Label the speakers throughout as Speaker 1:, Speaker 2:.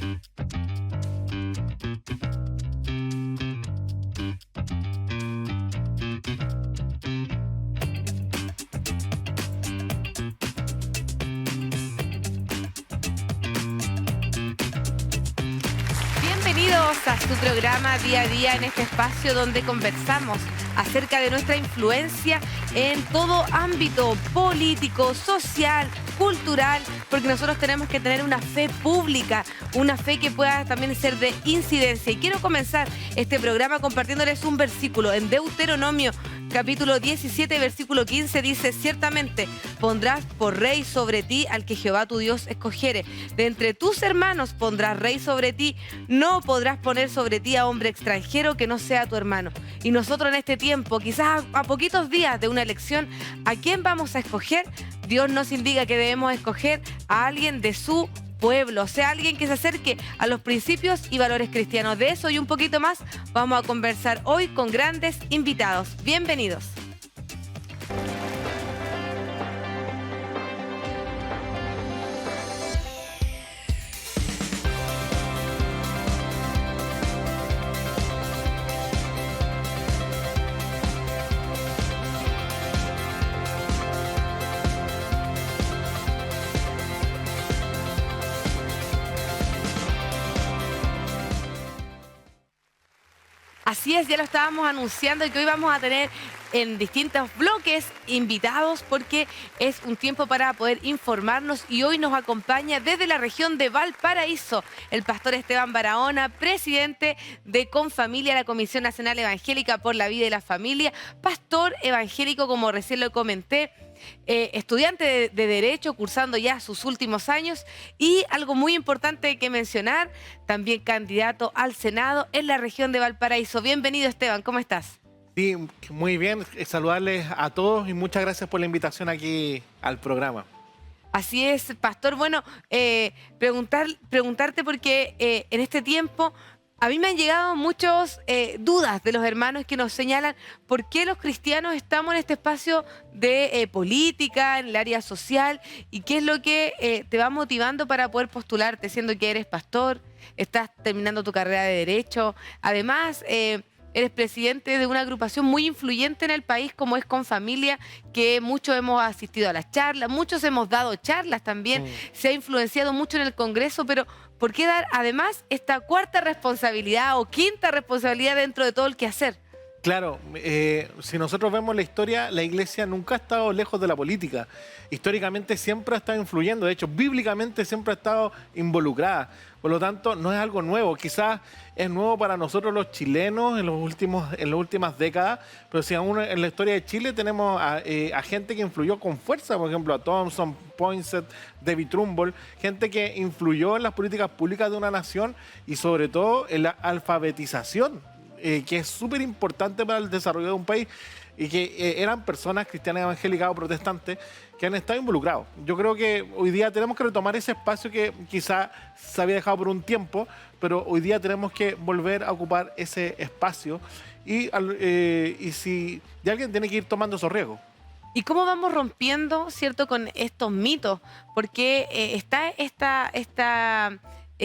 Speaker 1: Bienvenidos a su programa Día a Día, en este espacio donde conversamos acerca de nuestra influencia en todo ámbito político, social, cultural, porque nosotros tenemos que tener una fe pública, una fe que pueda también ser de incidencia. Y quiero comenzar este programa compartiéndoles un versículo en Deuteronomio, capítulo 17, versículo 15, dice: ciertamente pondrás por rey sobre ti al que Jehová tu Dios escogiere. De entre tus hermanos pondrás rey sobre ti. No podrás poner sobre ti a hombre extranjero que no sea tu hermano. Y nosotros en este tiempo, quizás a poquitos días de una elección, ¿a quién vamos a escoger? Dios nos indica que debemos escoger a alguien de su pueblo, o sea, alguien que se acerque a los principios y valores cristianos. De eso y un poquito más vamos a conversar hoy con grandes invitados. Bienvenidos. Así es, ya lo estábamos anunciando, que hoy vamos a tener en distintos bloques invitados, porque es un tiempo para poder informarnos, y hoy nos acompaña desde la región de Valparaíso el pastor Esteban Barahona, presidente de Confamilia, la Comisión Nacional Evangélica por la Vida y la Familia, pastor evangélico, como recién lo comenté, estudiante de Derecho, cursando ya sus últimos años, y algo muy importante que mencionar, también candidato al Senado en la región de Valparaíso. Bienvenido, Esteban, ¿cómo estás?
Speaker 2: Sí, muy bien. Saludarles a todos y muchas gracias por la invitación aquí al programa.
Speaker 1: Así es, pastor. Bueno, preguntarte porque en este tiempo a mí me han llegado muchas dudas de los hermanos que nos señalan por qué los cristianos estamos en este espacio de política, en el área social, y qué es lo que te va motivando para poder postularte, siendo que eres pastor, estás terminando tu carrera de Derecho. Además, eres presidente de una agrupación muy influyente en el país como es Confamilia, que muchos hemos asistido a las charlas, muchos hemos dado charlas también, se ha influenciado mucho en el Congreso, pero ¿por qué dar además esta cuarta responsabilidad o quinta responsabilidad dentro de todo el quehacer?
Speaker 2: Claro, si nosotros vemos la historia, la iglesia nunca ha estado lejos de la política. Históricamente siempre ha estado influyendo, de hecho, bíblicamente siempre ha estado involucrada. Por lo tanto, no es algo nuevo. Quizás es nuevo para nosotros los chilenos en las últimas décadas, pero si aún en la historia de Chile tenemos a gente que influyó con fuerza, por ejemplo, a Thompson, Poinsett, David Trumbull, gente que influyó en las políticas públicas de una nación y sobre todo en la alfabetización, que es súper importante para el desarrollo de un país, y que eran personas cristianas, evangélicas o protestantes que han estado involucrados. Yo creo que hoy día tenemos que retomar ese espacio que quizá se había dejado por un tiempo, pero hoy día tenemos que volver a ocupar ese espacio y si alguien tiene que ir tomando esos riesgos.
Speaker 1: ¿Y cómo vamos rompiendo, cierto, con estos mitos? Porque está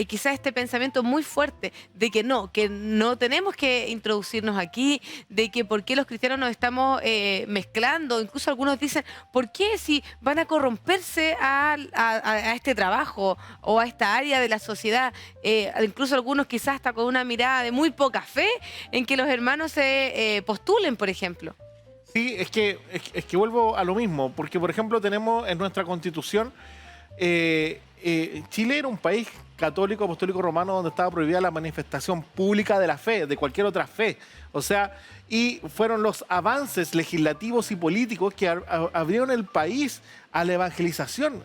Speaker 1: quizás este pensamiento muy fuerte de que no tenemos que introducirnos aquí, de que por qué los cristianos nos estamos mezclando. Incluso algunos dicen, ¿por qué si van a corromperse a este trabajo o a esta área de la sociedad? Incluso algunos quizás hasta con una mirada de muy poca fe en que los hermanos se postulen, por ejemplo.
Speaker 2: Sí, es que vuelvo a lo mismo, porque por ejemplo tenemos en nuestra Constitución, Chile era un país católico, apostólico, romano, donde estaba prohibida la manifestación pública de la fe, de cualquier otra fe. O sea, y fueron los avances legislativos y políticos que abrieron el país a la evangelización.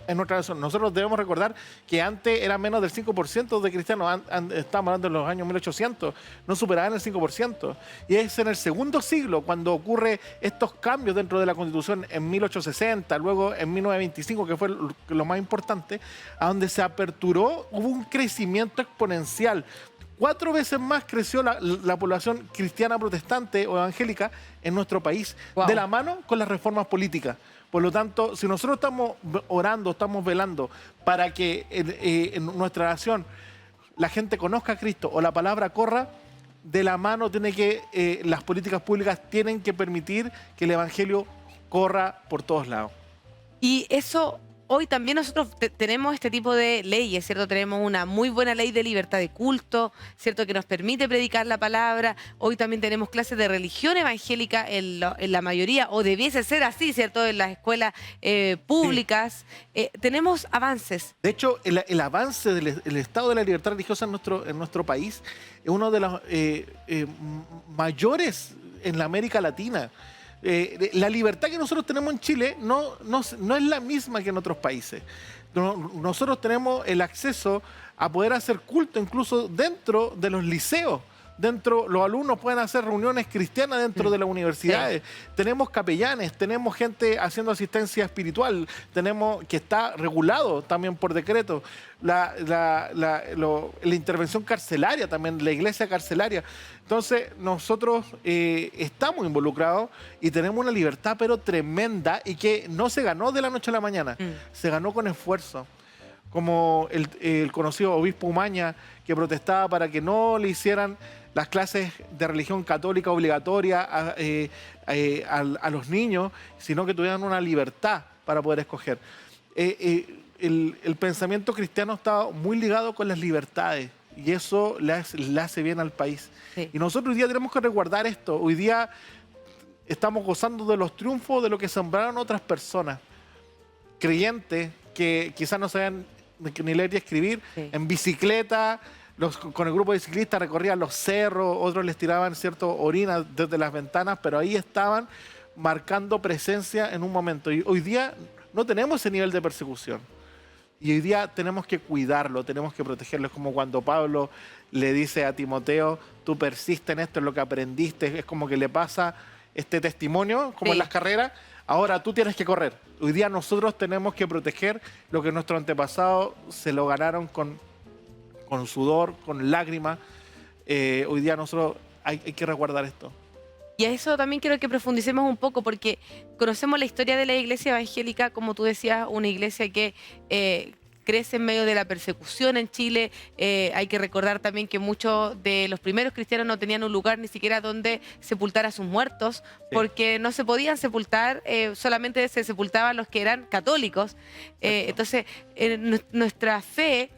Speaker 2: En otra razón, nosotros debemos recordar que antes era menos del 5% de cristianos, estamos hablando de los años 1800, no superaban el 5%. Y es en el segundo siglo cuando ocurre estos cambios dentro de la Constitución en 1860, luego en 1925, que fue lo más importante, a donde se aperturó, hubo un crecimiento exponencial. 4 veces más creció la población cristiana protestante o evangélica en nuestro país, wow, de la mano con las reformas políticas. Por lo tanto, si nosotros estamos orando, estamos velando para que en nuestra nación la gente conozca a Cristo o la palabra corra, de la mano las políticas públicas tienen que permitir que el evangelio corra por todos lados.
Speaker 1: Y eso, hoy también nosotros tenemos este tipo de leyes, ¿cierto? Tenemos una muy buena ley de libertad de culto, ¿cierto? Que nos permite predicar la palabra. Hoy también tenemos clases de religión evangélica en la mayoría, o debiese ser así, ¿cierto? En las escuelas públicas. Sí. Tenemos avances.
Speaker 2: De hecho, el avance del estado de la libertad religiosa en nuestro país es uno de los mayores en la América Latina. La libertad que nosotros tenemos en Chile no es la misma que en otros países. Nosotros tenemos el acceso a poder hacer culto incluso dentro de los liceos. Los alumnos pueden hacer reuniones cristianas dentro de las universidades. Sí. Tenemos capellanes, tenemos gente haciendo asistencia espiritual, que está regulado también por decreto. La intervención carcelaria también, la iglesia carcelaria. Entonces, nosotros estamos involucrados y tenemos una libertad pero tremenda, y que no se ganó de la noche a la mañana, se ganó con esfuerzo. Como el conocido obispo Umaña, que protestaba para que no le hicieran las clases de religión católica obligatoria a los niños, sino que tuvieran una libertad para poder escoger. El pensamiento cristiano está muy ligado con las libertades, y eso le hace bien al país. Sí. Y nosotros hoy día tenemos que resguardar esto. Hoy día estamos gozando de los triunfos de lo que sembraron otras personas, creyentes que quizás no sabían ni leer ni escribir, sí, en bicicleta. Con el grupo de ciclistas recorrían los cerros, otros les tiraban orina desde las ventanas, pero ahí estaban marcando presencia en un momento. Y hoy día no tenemos ese nivel de persecución. Y hoy día tenemos que cuidarlo, tenemos que protegerlo. Es como cuando Pablo le dice a Timoteo: tú persiste en esto, en lo que aprendiste. Es como que le pasa este testimonio, como sí, en las carreras. Ahora tú tienes que correr. Hoy día nosotros tenemos que proteger lo que nuestros antepasados se lo ganaron con sudor, con lágrimas. Hoy día nosotros hay que resguardar esto.
Speaker 1: Y a eso también quiero que profundicemos un poco, porque conocemos la historia de la iglesia evangélica, como tú decías, una iglesia que crece en medio de la persecución en Chile. Hay que recordar también que muchos de los primeros cristianos no tenían un lugar ni siquiera donde sepultar a sus muertos, sí, porque no se podían sepultar, solamente se sepultaban los que eran católicos. Entonces, nuestra fe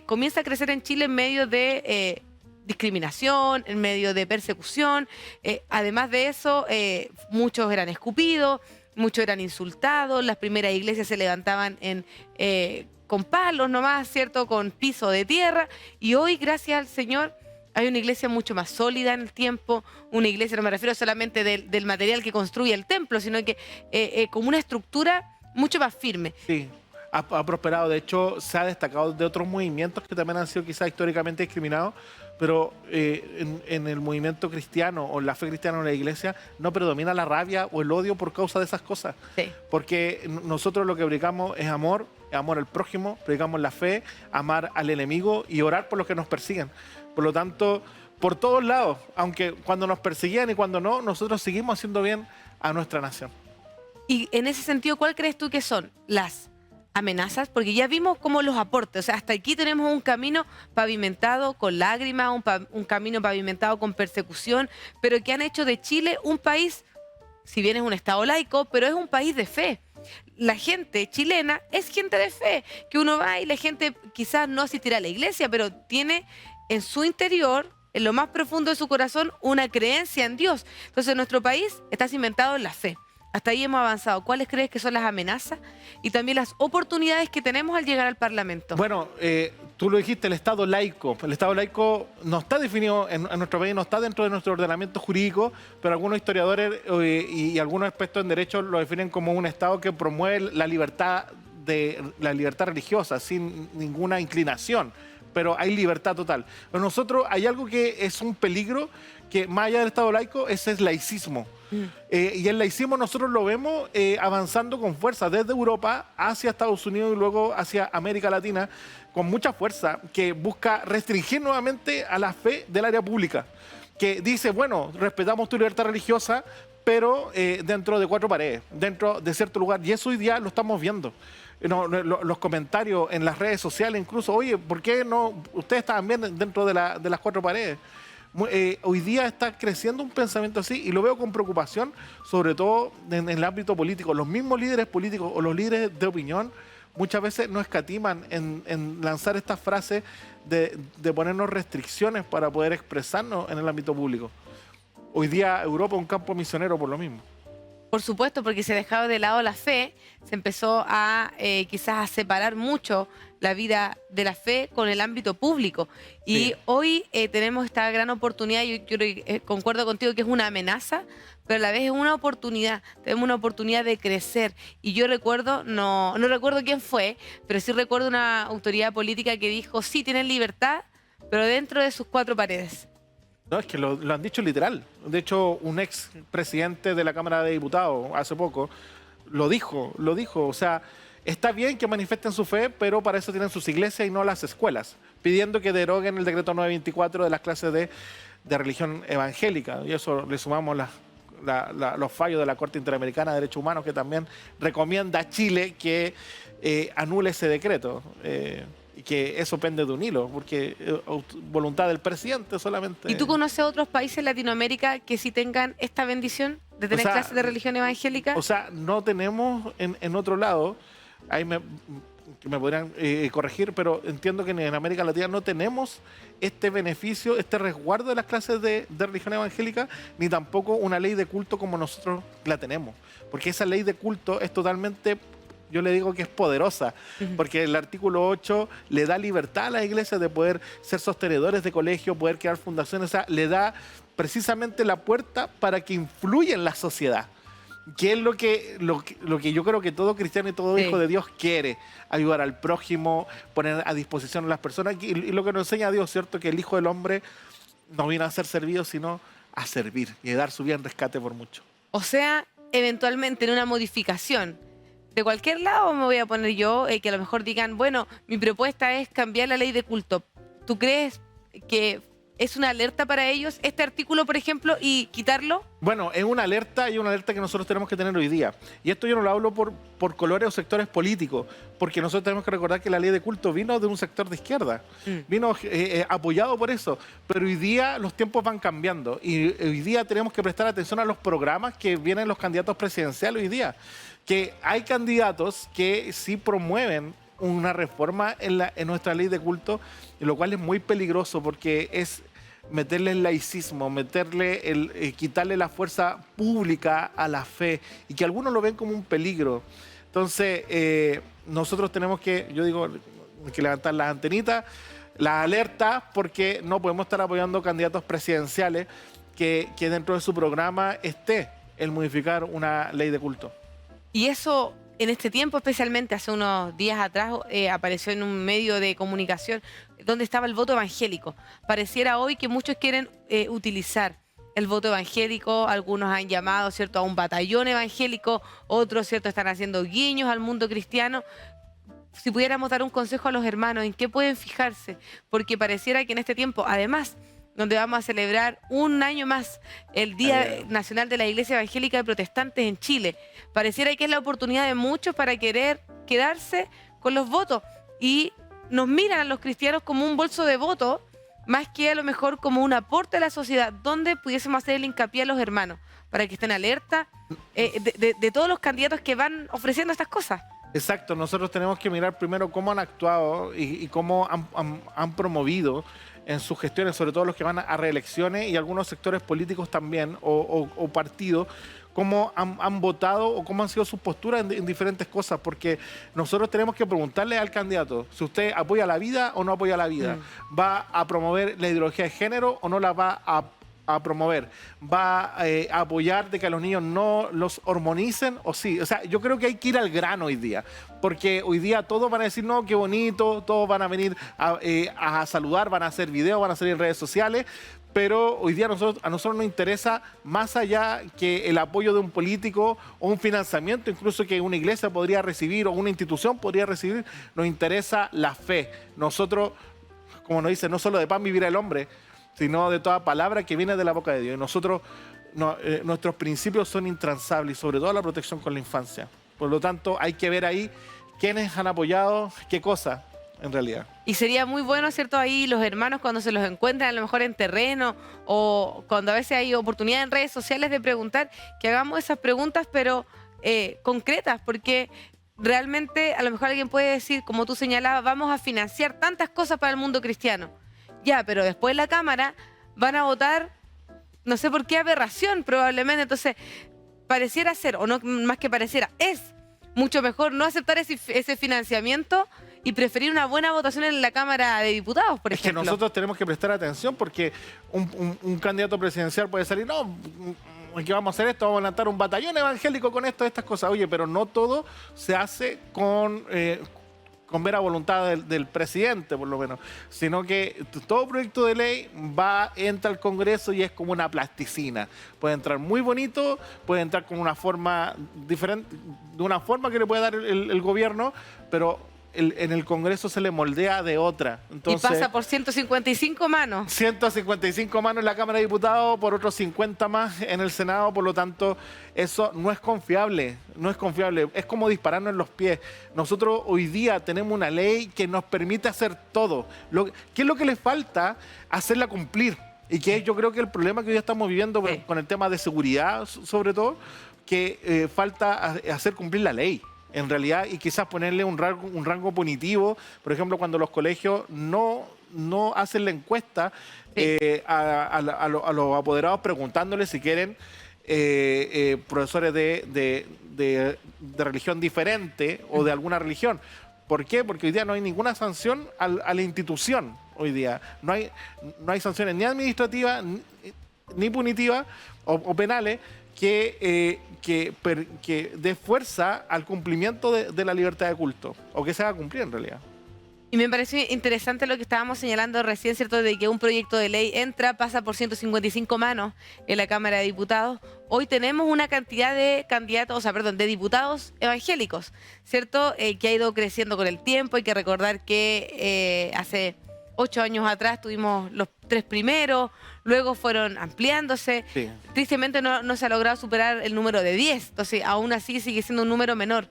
Speaker 1: comienza a crecer en Chile en medio de discriminación, en medio de persecución. Además de eso, muchos eran escupidos, muchos eran insultados. Las primeras iglesias se levantaban con palos nomás, ¿cierto? Con piso de tierra. Y hoy, gracias al Señor, hay una iglesia mucho más sólida en el tiempo. Una iglesia, no me refiero solamente del material que construye el templo, sino que como una estructura mucho más firme.
Speaker 2: Sí. Ha prosperado. De hecho, se ha destacado de otros movimientos que también han sido quizás históricamente discriminados, pero en el movimiento cristiano o en la fe cristiana o en la iglesia no predomina la rabia o el odio por causa de esas cosas. Sí. Porque nosotros lo que predicamos es amor al prójimo, predicamos la fe, amar al enemigo y orar por los que nos persiguen. Por lo tanto, por todos lados, aunque cuando nos perseguían y cuando no, nosotros seguimos haciendo bien a nuestra nación.
Speaker 1: Y en ese sentido, ¿cuál crees tú que son las amenazas? Porque ya vimos como los aportes, o sea, hasta aquí tenemos un camino pavimentado con lágrimas, un camino pavimentado con persecución, pero que han hecho de Chile un país, si bien es un estado laico, pero es un país de fe. La gente chilena es gente de fe, que uno va y la gente quizás no asistirá a la iglesia, pero tiene en su interior, en lo más profundo de su corazón, una creencia en Dios. Entonces nuestro país está cimentado en la fe. Hasta ahí hemos avanzado. ¿Cuáles crees que son las amenazas y también las oportunidades que tenemos al llegar al Parlamento?
Speaker 2: Bueno, tú lo dijiste, el Estado laico. El Estado laico no está definido en nuestro país, no está dentro de nuestro ordenamiento jurídico, pero algunos historiadores y algunos expertos en derecho lo definen como un Estado que promueve la libertad religiosa sin ninguna inclinación, pero hay libertad total. Pero nosotros hay algo que es un peligro, que más allá del Estado laico, ese es laicismo. Y el laicismo nosotros lo vemos avanzando con fuerza desde Europa hacia Estados Unidos y luego hacia América Latina, con mucha fuerza, que busca restringir nuevamente a la fe del área pública, que dice, bueno, respetamos tu libertad religiosa, pero dentro de cuatro paredes, dentro de cierto lugar. Y eso hoy día lo estamos viendo. Los comentarios en las redes sociales incluso, oye, ¿por qué no? Ustedes estaban bien dentro de las cuatro paredes. Hoy día está creciendo un pensamiento así y lo veo con preocupación, sobre todo en el ámbito político. Los mismos líderes políticos o los líderes de opinión muchas veces no escatiman en lanzar estas frases de ponernos restricciones para poder expresarnos en el ámbito público. Hoy día Europa es un campo misionero por lo mismo.
Speaker 1: Por supuesto, porque se dejaba de lado la fe, se empezó a quizás a separar mucho la vida de la fe con el ámbito público. Y
Speaker 2: Sí.
Speaker 1: hoy tenemos esta gran oportunidad, yo concuerdo contigo que es una amenaza, pero a la vez es una oportunidad, tenemos una oportunidad de crecer. Y yo recuerdo, no recuerdo quién fue, pero sí recuerdo una autoridad política que dijo, sí, tienen libertad, pero dentro de sus cuatro paredes.
Speaker 2: No, es que lo han dicho literal. De hecho, un ex presidente de la Cámara de Diputados hace poco lo dijo. O sea, está bien que manifiesten su fe, pero para eso tienen sus iglesias y no las escuelas, pidiendo que deroguen el decreto 924 de las clases de religión evangélica. Y eso le sumamos los fallos de la Corte Interamericana de Derechos Humanos, que también recomienda a Chile que anule ese decreto. Y que eso pende de un hilo, porque voluntad del presidente solamente.
Speaker 1: ¿Y tú conoces otros países en Latinoamérica que sí tengan esta bendición de tener clases de religión evangélica?
Speaker 2: O sea, no tenemos en otro lado, ahí me podrían corregir, pero entiendo que en América Latina no tenemos este beneficio, este resguardo de las clases de religión evangélica, ni tampoco una ley de culto como nosotros la tenemos. Porque esa ley de culto es totalmente... Yo le digo que es poderosa, porque el artículo 8 le da libertad a las iglesias de poder ser sostenedores de colegio, poder crear fundaciones, o sea, le da precisamente la puerta para que influya en la sociedad, que es lo que yo creo que todo cristiano y todo hijo de Dios quiere, ayudar al prójimo, poner a disposición a las personas, y lo que nos enseña Dios, ¿cierto? Que el Hijo del Hombre no viene a ser servido, sino a servir y a dar su vida en rescate por mucho.
Speaker 1: O sea, eventualmente en una modificación de cualquier lado me voy a poner yo, que a lo mejor digan, bueno, mi propuesta es cambiar la ley de culto. ¿Tú crees que es una alerta para ellos este artículo, por ejemplo, y quitarlo?
Speaker 2: Bueno, es una alerta y una alerta que nosotros tenemos que tener hoy día. Y esto yo no lo hablo por colores o sectores políticos, porque nosotros tenemos que recordar que la ley de culto vino de un sector de izquierda, vino apoyado por eso, pero hoy día los tiempos van cambiando y hoy día tenemos que prestar atención a los programas que vienen los candidatos presidenciales hoy día, que hay candidatos que sí promueven una reforma en nuestra ley de culto, lo cual es muy peligroso porque es meterle el laicismo, quitarle la fuerza pública a la fe y que algunos lo ven como un peligro. Entonces, nosotros tenemos que, yo digo, que levantar las antenitas, las alertas, porque no podemos estar apoyando candidatos presidenciales que dentro de su programa esté el modificar una ley de culto.
Speaker 1: Y eso, en este tiempo, especialmente hace unos días atrás, apareció en un medio de comunicación donde estaba el voto evangélico. Pareciera hoy que muchos quieren utilizar el voto evangélico, algunos han llamado, ¿cierto?, a un batallón evangélico, otros, ¿cierto?, están haciendo guiños al mundo cristiano. Si pudiéramos dar un consejo a los hermanos, ¿en qué pueden fijarse? Porque pareciera que en este tiempo, además, donde vamos a celebrar un año más el Día Nacional de la Iglesia Evangélica de Protestantes en Chile, pareciera que es la oportunidad de muchos para querer quedarse con los votos y nos miran a los cristianos como un bolso de votos, más que a lo mejor como un aporte a la sociedad, donde pudiésemos hacer el hincapié a los hermanos, para que estén alerta de todos los candidatos que van ofreciendo estas cosas.
Speaker 2: Exacto, nosotros tenemos que mirar primero cómo han actuado y cómo han promovido en sus gestiones, sobre todo los que van a reelecciones y algunos sectores políticos también o partidos, cómo han votado o cómo han sido sus posturas en diferentes cosas, porque nosotros tenemos que preguntarle al candidato si usted apoya la vida o no apoya la vida, va a promover la ideología de género o no la va a promover, va a apoyar de que a los niños no los hormonicen o sí. O sea, yo creo que hay que ir al grano hoy día, porque hoy día todos van a decir, no, qué bonito, todos van a venir a saludar, van a hacer videos, van a salir en redes sociales, pero hoy día a nosotros nos interesa más allá que el apoyo de un político o un financiamiento, incluso que una iglesia podría recibir o una institución podría recibir, nos interesa la fe. Nosotros, como nos dice, no solo de pan vivirá el hombre, sino de toda palabra que viene de la boca de Dios. Y nosotros nuestros principios son intransables y sobre todo la protección con la infancia. Por lo tanto, hay que ver ahí quiénes han apoyado qué cosa, en realidad.
Speaker 1: Y sería muy bueno, ¿cierto? Ahí los hermanos cuando se los encuentran a lo mejor en terreno o cuando a veces hay oportunidad en redes sociales de preguntar, que hagamos esas preguntas pero concretas, porque realmente a lo mejor alguien puede decir, como tú señalabas, vamos a financiar tantas cosas para el mundo cristiano. Ya, pero después la Cámara van a votar, no sé por qué aberración probablemente, entonces pareciera ser, o no más que pareciera, es mucho mejor no aceptar ese financiamiento y preferir una buena votación en la Cámara de Diputados, por ejemplo.
Speaker 2: Es que nosotros tenemos que prestar atención porque un candidato presidencial puede salir, no, que vamos a hacer esto, vamos a levantar un batallón evangélico con esto, estas cosas. Oye, pero no todo se hace con mera voluntad del presidente, por lo menos, sino que todo proyecto de ley entra al Congreso y es como una plasticina. Puede entrar muy bonito, puede entrar con una forma diferente, de una forma que le puede dar el gobierno, pero en el Congreso se le moldea de otra. Entonces,
Speaker 1: y pasa por 155 manos.
Speaker 2: 155 manos en la Cámara de Diputados, por otros 50 más en el Senado, por lo tanto, eso no es confiable, no es confiable. Es como dispararnos en los pies. Nosotros hoy día tenemos una ley que nos permite hacer todo. ¿Qué es lo que le falta? Hacerla cumplir. Y que yo creo que el problema que hoy día estamos viviendo con el tema de seguridad, sobre todo, que falta hacer cumplir la ley. En realidad, y quizás ponerle un rango punitivo, por ejemplo, cuando los colegios no hacen la encuesta a los apoderados preguntándoles si quieren profesores de religión diferente o de alguna religión. ¿Por qué? Porque hoy día no hay ninguna sanción a la institución. Hoy día no hay sanciones ni administrativas ni punitivas o penales que dé fuerza al cumplimiento de la libertad de culto, o que se haga cumplir en realidad.
Speaker 1: Y me pareció interesante lo que estábamos señalando recién, ¿cierto? De que un proyecto de ley pasa por 155 manos en la Cámara de Diputados. Hoy tenemos una cantidad de de diputados evangélicos, ¿cierto? Que ha ido creciendo con el tiempo. Hay que recordar que hace 8 años atrás tuvimos los 3 primeros, luego fueron ampliándose.
Speaker 2: Sí.
Speaker 1: Tristemente no se ha logrado superar el número de 10, entonces aún así sigue siendo un número menor.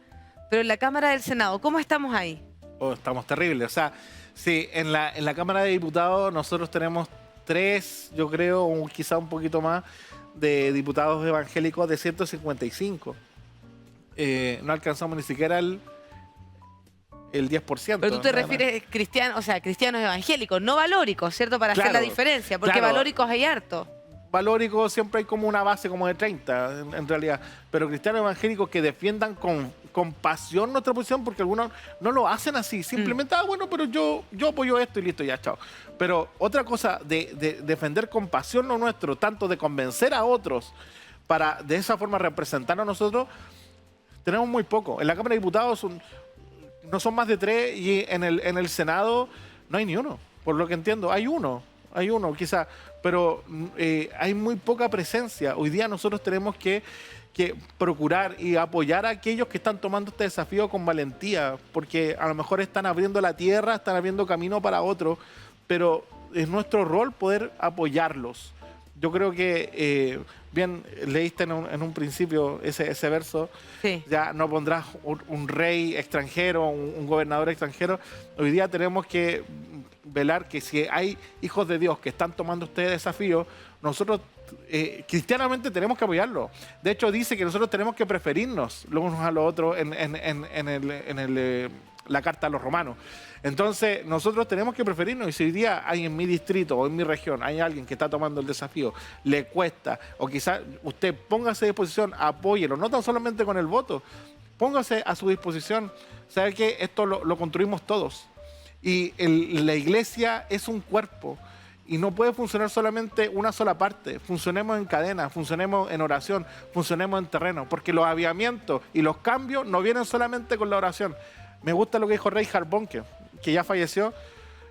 Speaker 1: Pero en la Cámara del Senado, ¿cómo estamos ahí?
Speaker 2: Oh, estamos terribles. O sea, sí, en la Cámara de Diputados nosotros tenemos 3, yo creo, quizá un poquito más, de diputados evangélicos de 155. No alcanzamos ni siquiera el 10%.
Speaker 1: Pero tú te refieres cristianos evangélicos, no valóricos, ¿cierto? Para hacer la diferencia, porque valóricos hay harto.
Speaker 2: Valóricos siempre hay como una base como de 30, en realidad. Pero cristianos evangélicos que defiendan con pasión nuestra posición, porque algunos no lo hacen así. Simplemente, bueno, pero yo apoyo esto y listo, ya, chao. Pero otra cosa de defender con pasión lo nuestro, tanto de convencer a otros para de esa forma representarnos a nosotros, tenemos muy poco. En la Cámara de Diputados no son más de 3 y en el Senado no hay ni uno. Por lo que entiendo, hay uno quizá, pero hay muy poca presencia. Hoy día nosotros tenemos que procurar y apoyar a aquellos que están tomando este desafío con valentía, porque a lo mejor están abriendo la tierra, están abriendo camino para otros, pero es nuestro rol poder apoyarlos. Yo creo que, bien leíste en un principio ese verso, sí. Ya no pondrás un rey extranjero, un gobernador extranjero. Hoy día tenemos que velar que si hay hijos de Dios que están tomando este desafío, nosotros cristianamente tenemos que apoyarlo. De hecho, dice que nosotros tenemos que preferirnos los unos a los otros en la carta a los romanos. Entonces, nosotros tenemos que preferirnos. Y si hoy día hay en mi distrito o en mi región, hay alguien que está tomando el desafío, le cuesta, o quizás usted póngase a disposición, apóyelo, no tan solamente con el voto, póngase a su disposición. Sabe que esto lo construimos todos. Y la iglesia es un cuerpo. Y no puede funcionar solamente una sola parte. Funcionemos en cadena, funcionemos en oración, funcionemos en terreno. Porque los avivamientos y los cambios no vienen solamente con la oración. Me gusta lo que dijo Reinhard Bonnke, que ya falleció,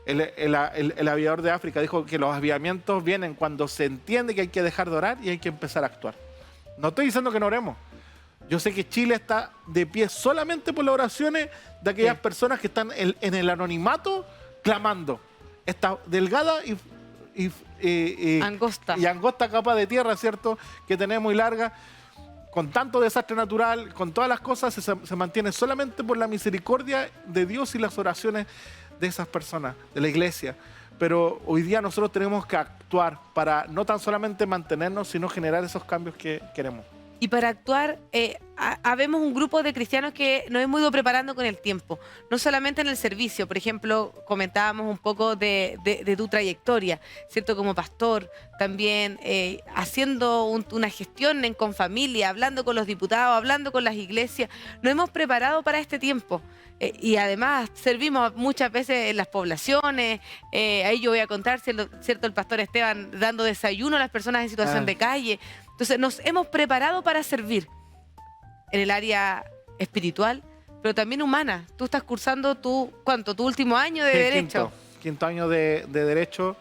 Speaker 2: el aviador de África. Dijo que los avivamientos vienen cuando se entiende que hay que dejar de orar y hay que empezar a actuar. No estoy diciendo que no oremos. Yo sé que Chile está de pie solamente por las oraciones de aquellas personas que están en el anonimato clamando. Está delgada
Speaker 1: Angosta.
Speaker 2: y angosta capa de tierra, ¿cierto?, que tenemos y larga, con tanto desastre natural, con todas las cosas, se mantiene solamente por la misericordia de Dios y las oraciones de esas personas, de la iglesia. Pero hoy día nosotros tenemos que actuar para no tan solamente mantenernos, sino generar esos cambios que queremos.
Speaker 1: Y para actuar, habemos un grupo de cristianos que nos hemos ido preparando con el tiempo, no solamente en el servicio. Por ejemplo, comentábamos un poco de tu trayectoria, ¿cierto? Como pastor, también haciendo una gestión en Confamilia, hablando con los diputados, hablando con las iglesias. Nos hemos preparado para este tiempo. Y además servimos muchas veces en las poblaciones. Ahí yo voy a contar, ¿cierto? El pastor Esteban dando desayuno a las personas en situación de calle. Entonces nos hemos preparado para servir en el área espiritual, pero también humana. Tú estás cursando tu último año de Derecho.
Speaker 2: Quinto año de Derecho,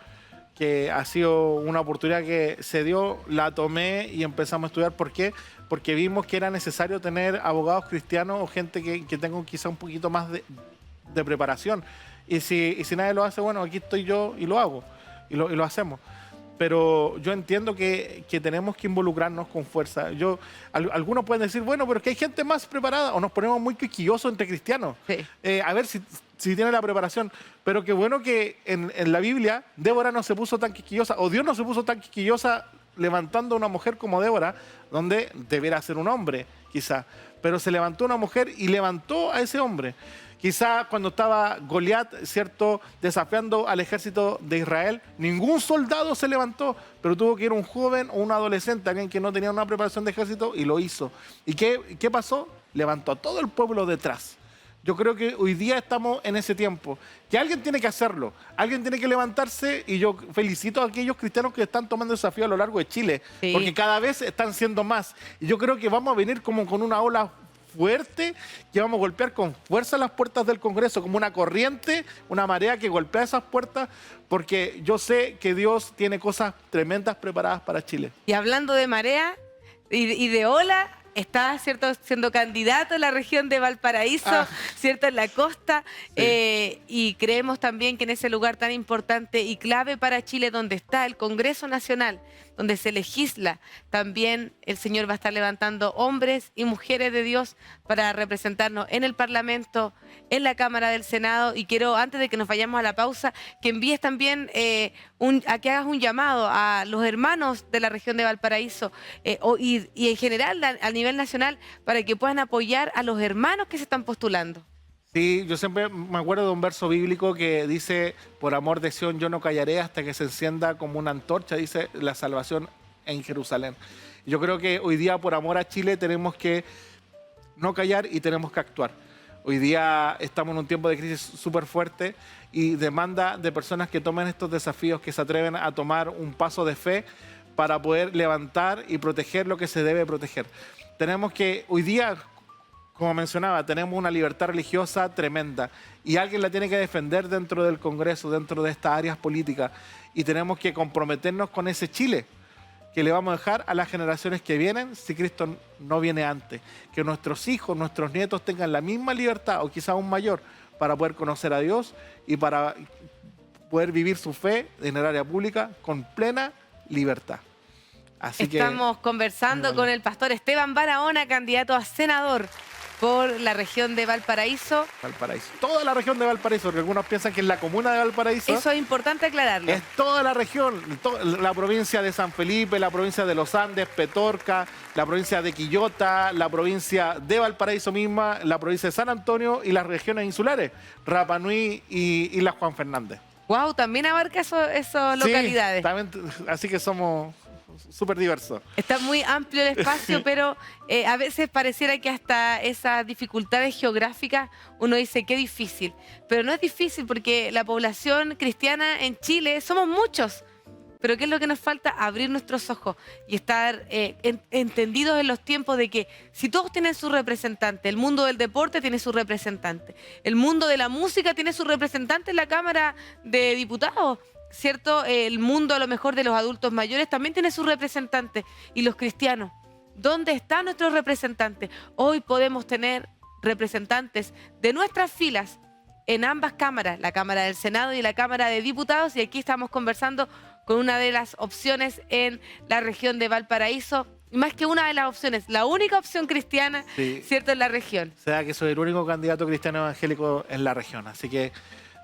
Speaker 2: que ha sido una oportunidad que se dio, la tomé y empezamos a estudiar. ¿Por qué? Porque vimos que era necesario tener abogados cristianos o gente que tenga quizá un poquito más de preparación. Y si nadie lo hace, bueno, aquí estoy yo y lo hago, y lo hacemos. Pero yo entiendo que tenemos que involucrarnos con fuerza. Algunos pueden decir, bueno, pero es que hay gente más preparada, o nos ponemos muy quisquillosos entre cristianos.
Speaker 1: Sí.
Speaker 2: A ver si tiene la preparación. Pero qué bueno que en la Biblia Débora no se puso tan quisquillosa, o Dios no se puso tan quisquillosa levantando a una mujer como Débora, donde debiera ser un hombre, quizá. Pero se levantó una mujer y levantó a ese hombre. Quizá cuando estaba Goliat, ¿cierto?, desafiando al ejército de Israel, ningún soldado se levantó, pero tuvo que ir un joven o un adolescente, alguien que no tenía una preparación de ejército, y lo hizo. ¿Y qué pasó? Levantó a todo el pueblo detrás. Yo creo que hoy día estamos en ese tiempo, que alguien tiene que hacerlo, alguien tiene que levantarse, y yo felicito a aquellos cristianos que están tomando desafío a lo largo de Chile,
Speaker 1: Sí.
Speaker 2: porque cada vez están siendo más. Y yo creo que vamos a venir como con una ola fuerte, que vamos a golpear con fuerza las puertas del Congreso, como una corriente, una marea que golpea esas puertas, porque yo sé que Dios tiene cosas tremendas preparadas para Chile.
Speaker 1: Y hablando de marea y de ola, está, ¿cierto?, siendo candidato en la región de Valparaíso, ¿cierto?, en la costa.
Speaker 2: Sí.
Speaker 1: Y creemos también que en ese lugar tan importante y clave para Chile, donde está el Congreso Nacional, donde se legisla, también el Señor va a estar levantando hombres y mujeres de Dios para representarnos en el Parlamento, en la Cámara del Senado. Y quiero, antes de que nos vayamos a la pausa, que envíes también a que hagas un llamado a los hermanos de la región de Valparaíso y en general a nivel nacional, para que puedan apoyar a los hermanos que se están postulando.
Speaker 2: Sí, yo siempre me acuerdo de un verso bíblico que dice, por amor de Sión yo no callaré hasta que se encienda como una antorcha, dice, la salvación en Jerusalén. Yo creo que hoy día, por amor a Chile, tenemos que no callar y tenemos que actuar. Hoy día estamos en un tiempo de crisis súper fuerte y demanda de personas que tomen estos desafíos, que se atreven a tomar un paso de fe para poder levantar y proteger lo que se debe proteger. Tenemos que, hoy día, como mencionaba, tenemos una libertad religiosa tremenda y alguien la tiene que defender dentro del Congreso, dentro de estas áreas políticas, y tenemos que comprometernos con ese Chile que le vamos a dejar a las generaciones que vienen si Cristo no viene antes. Que nuestros hijos, nuestros nietos tengan la misma libertad o quizá aún mayor para poder conocer a Dios y para poder vivir su fe en el área pública con plena libertad. Así
Speaker 1: Estamos conversando con el pastor Esteban Barahona, candidato a senador por la región de Valparaíso.
Speaker 2: Valparaíso. Toda la región de Valparaíso, porque algunos piensan que es la comuna de Valparaíso.
Speaker 1: Eso es importante aclararlo.
Speaker 2: Es toda la región, la provincia de San Felipe, la provincia de Los Andes, Petorca, la provincia de Quillota, la provincia de Valparaíso misma, la provincia de San Antonio y las regiones insulares, Rapa Nui y las Juan Fernández.
Speaker 1: Wow, también abarca esas localidades.
Speaker 2: También, así que somos súper diversos.
Speaker 1: Está muy amplio el espacio, pero a veces pareciera que hasta esas dificultades geográficas uno dice qué difícil. Pero no es difícil porque la población cristiana en Chile somos muchos. Pero ¿qué es lo que nos falta? Abrir nuestros ojos y estar entendidos en los tiempos de que si todos tienen su representante, el mundo del deporte tiene su representante, el mundo de la música tiene su representante en la Cámara de Diputados, ¿cierto? El mundo a lo mejor de los adultos mayores también tiene su representante. Y los cristianos, ¿dónde están nuestros representantes? Hoy podemos tener representantes de nuestras filas en ambas cámaras, la Cámara del Senado y la Cámara de Diputados, y aquí estamos conversando con una de las opciones en la región de Valparaíso. Y más que una de las opciones, la única opción cristiana,
Speaker 2: Sí.
Speaker 1: ¿cierto?, en la región.
Speaker 2: O sea que soy el único candidato cristiano evangélico en la región. Así que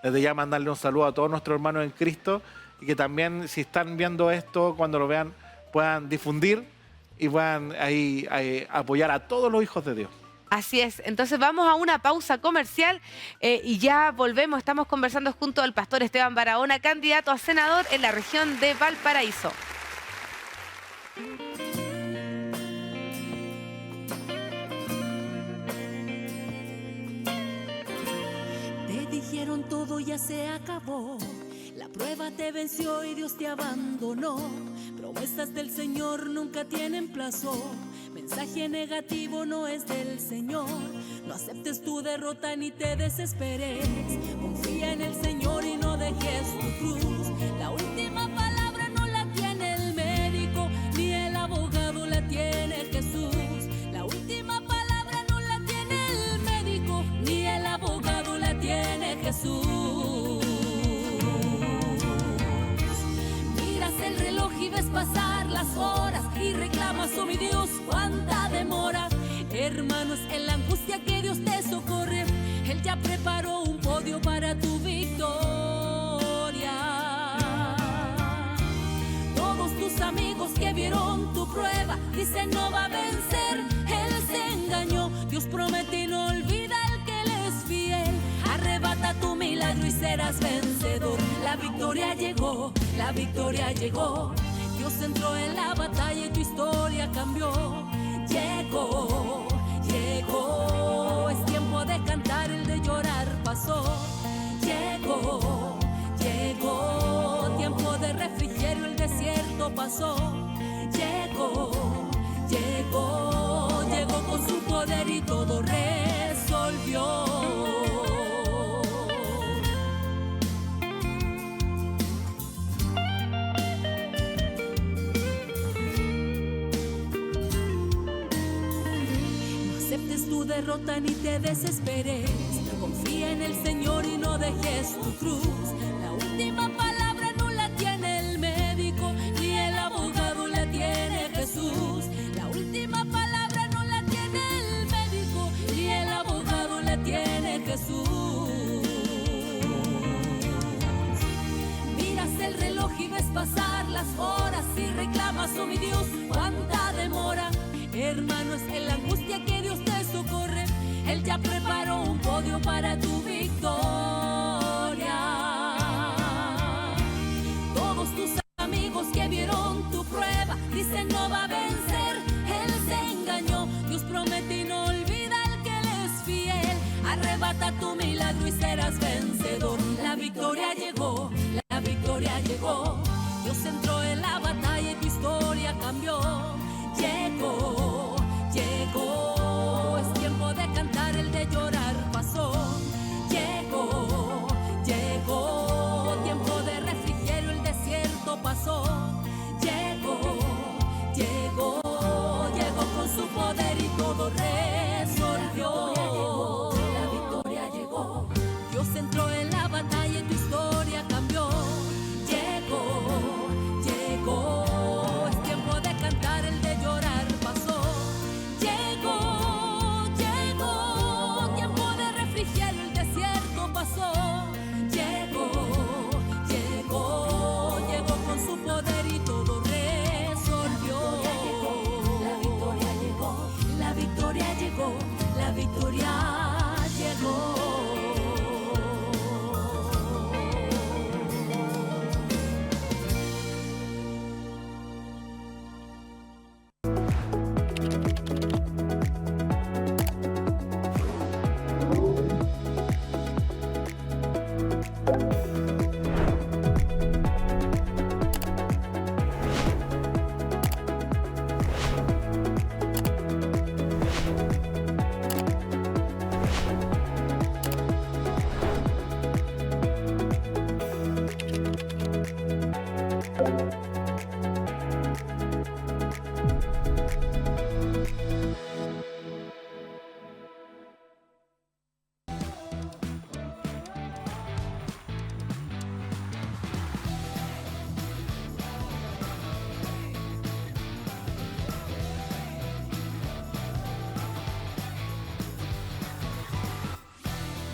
Speaker 2: desde ya mandarle un saludo a todos nuestros hermanos en Cristo y que también, si están viendo esto, cuando lo vean, puedan difundir y puedan ahí apoyar a todos los hijos de Dios.
Speaker 1: Así es. Entonces vamos a una pausa comercial y ya volvemos. Estamos conversando junto al pastor Esteban Barahona, candidato a senador en la región de Valparaíso.
Speaker 3: Te dijeron todo ya se acabó, la prueba te venció y Dios te abandonó. Promesas del Señor nunca tienen plazo, mensaje negativo no es del Señor. No aceptes tu derrota ni te desesperes, confía en el Señor y no dejes tu cruz. La última palabra no la tiene el médico, ni el abogado la tiene Jesús. La última palabra no la tiene el médico, ni el abogado la tiene Jesús. Miras el reloj y ves pasar las horas y reclamas, oh mi Dios, cuánta demora. Hermanos, en la angustia que Dios te socorre, Él ya preparó un podio para tu victoria. Todos tus amigos que vieron tu prueba dicen no va a vencer, Él se engañó. Dios promete y no olvida al que Él es fiel. Arrebata tu milagro y serás vencedor. La victoria llegó, la victoria llegó. Dios entró en la batalla y tu historia cambió. Llegó, llegó, es tiempo de cantar, el de llorar pasó. Llegó, llegó, tiempo de refrigerio, el desierto pasó. Llegó, llegó, llegó con su poder y todo resolvió. Tu derrota ni te desesperes, confía en el Señor y no dejes tu cruz. La última palabra no la tiene el médico, ni el abogado la tiene Jesús. La última palabra no la tiene el médico, ni el abogado la tiene Jesús. Miras el reloj y ves pasar las horas y reclamas, oh mi Dios, cuánta demora. Hermanos, en la angustia que Dios te socorre, Él ya preparó un podio para tu victoria. Todos tus amigos que vieron tu prueba dicen no va a vencer, Él se engañó. Dios promete y no olvida al que Él es fiel. Arrebata tu milagro y serás vencedor. La victoria llegó, la victoria llegó. Dios entró en la batalla y tu historia cambió. Llegó, llegó, es tiempo de cantar, el de llorar pasó. Llegó,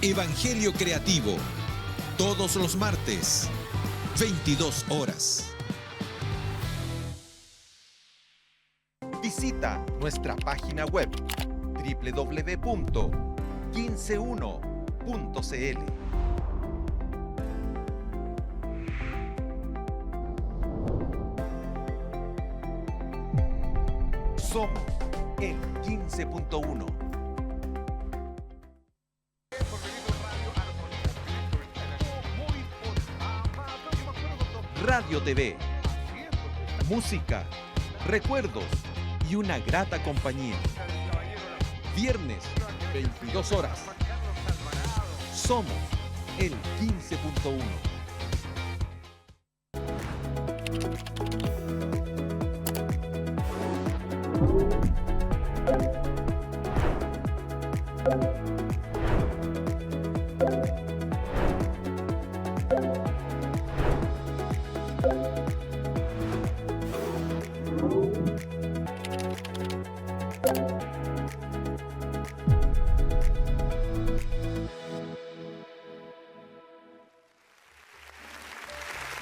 Speaker 4: Evangelio Creativo, todos los martes, 22 horas. Visita nuestra página web www.151.cl. Somos el 15.1. Radio TV, música, recuerdos y una grata compañía. Viernes, 22 horas. Somos el 15.1.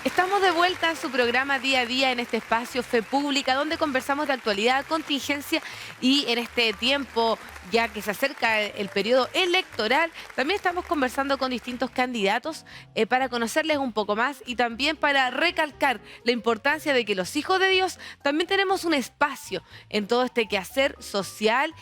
Speaker 1: Estamos de vuelta en su programa Día a Día en este espacio Fe Pública, donde conversamos de actualidad, contingencia y en este tiempo, ya que se acerca el periodo electoral, también estamos conversando con distintos candidatos para conocerles un poco más y también para recalcar la importancia de que los hijos de Dios también tenemos un espacio en todo este quehacer social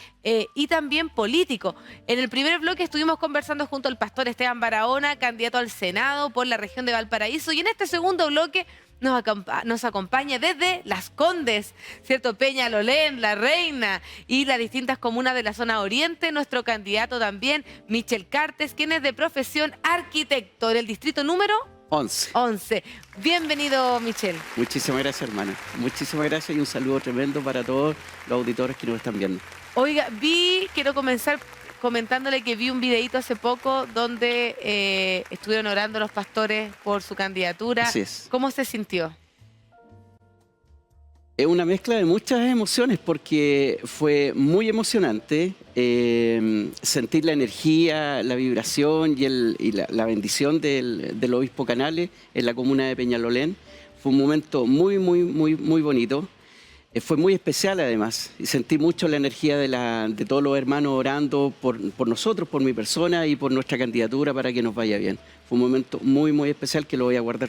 Speaker 1: y también político. En el primer bloque estuvimos conversando junto al pastor Esteban Barahona, candidato al Senado por la región de Valparaíso, y en este segundo bloque nos acompaña desde Las Condes, ¿cierto? Peñalolén, La Reina y las distintas comunas de la zona oriente, nuestro candidato también, Michel Cartes, quien es de profesión arquitecto del distrito número 11. Bienvenido, Michel.
Speaker 5: Muchísimas gracias, hermana. Muchísimas gracias y un saludo tremendo para todos los auditores que nos están viendo.
Speaker 1: Oiga, quiero comenzar comentándole que vi un videíto hace poco donde estuvieron orando los pastores por su candidatura.
Speaker 5: Así es.
Speaker 1: ¿Cómo se sintió?
Speaker 5: Es una mezcla de muchas emociones porque fue muy emocionante sentir la energía, la vibración y la bendición del obispo Canales en la comuna de Peñalolén. Fue un momento muy bonito. Fue muy especial además y sentí mucho la energía de todos los hermanos orando por nosotros, por mi persona y por nuestra candidatura para que nos vaya bien. Fue un momento muy especial que lo voy a guardar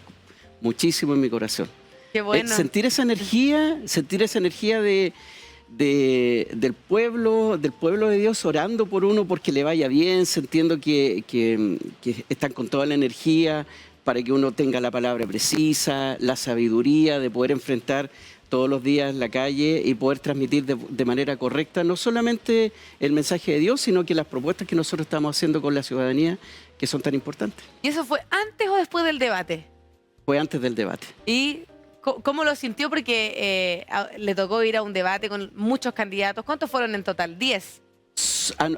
Speaker 5: muchísimo en mi corazón.
Speaker 1: Qué bueno.
Speaker 5: Sentir esa energía del pueblo de Dios orando por uno porque le vaya bien, sintiendo que están con toda la energía para que uno tenga la palabra precisa, la sabiduría de poder enfrentar todos los días la calle y poder transmitir de manera correcta no solamente el mensaje de Dios, sino que las propuestas que nosotros estamos haciendo con la ciudadanía, que son tan importantes.
Speaker 1: ¿Y eso fue antes o después del debate?
Speaker 5: Fue antes del debate.
Speaker 1: ¿Y cómo lo sintió? Porque le tocó ir a un debate con muchos candidatos. ¿Cuántos fueron en total? ¿10?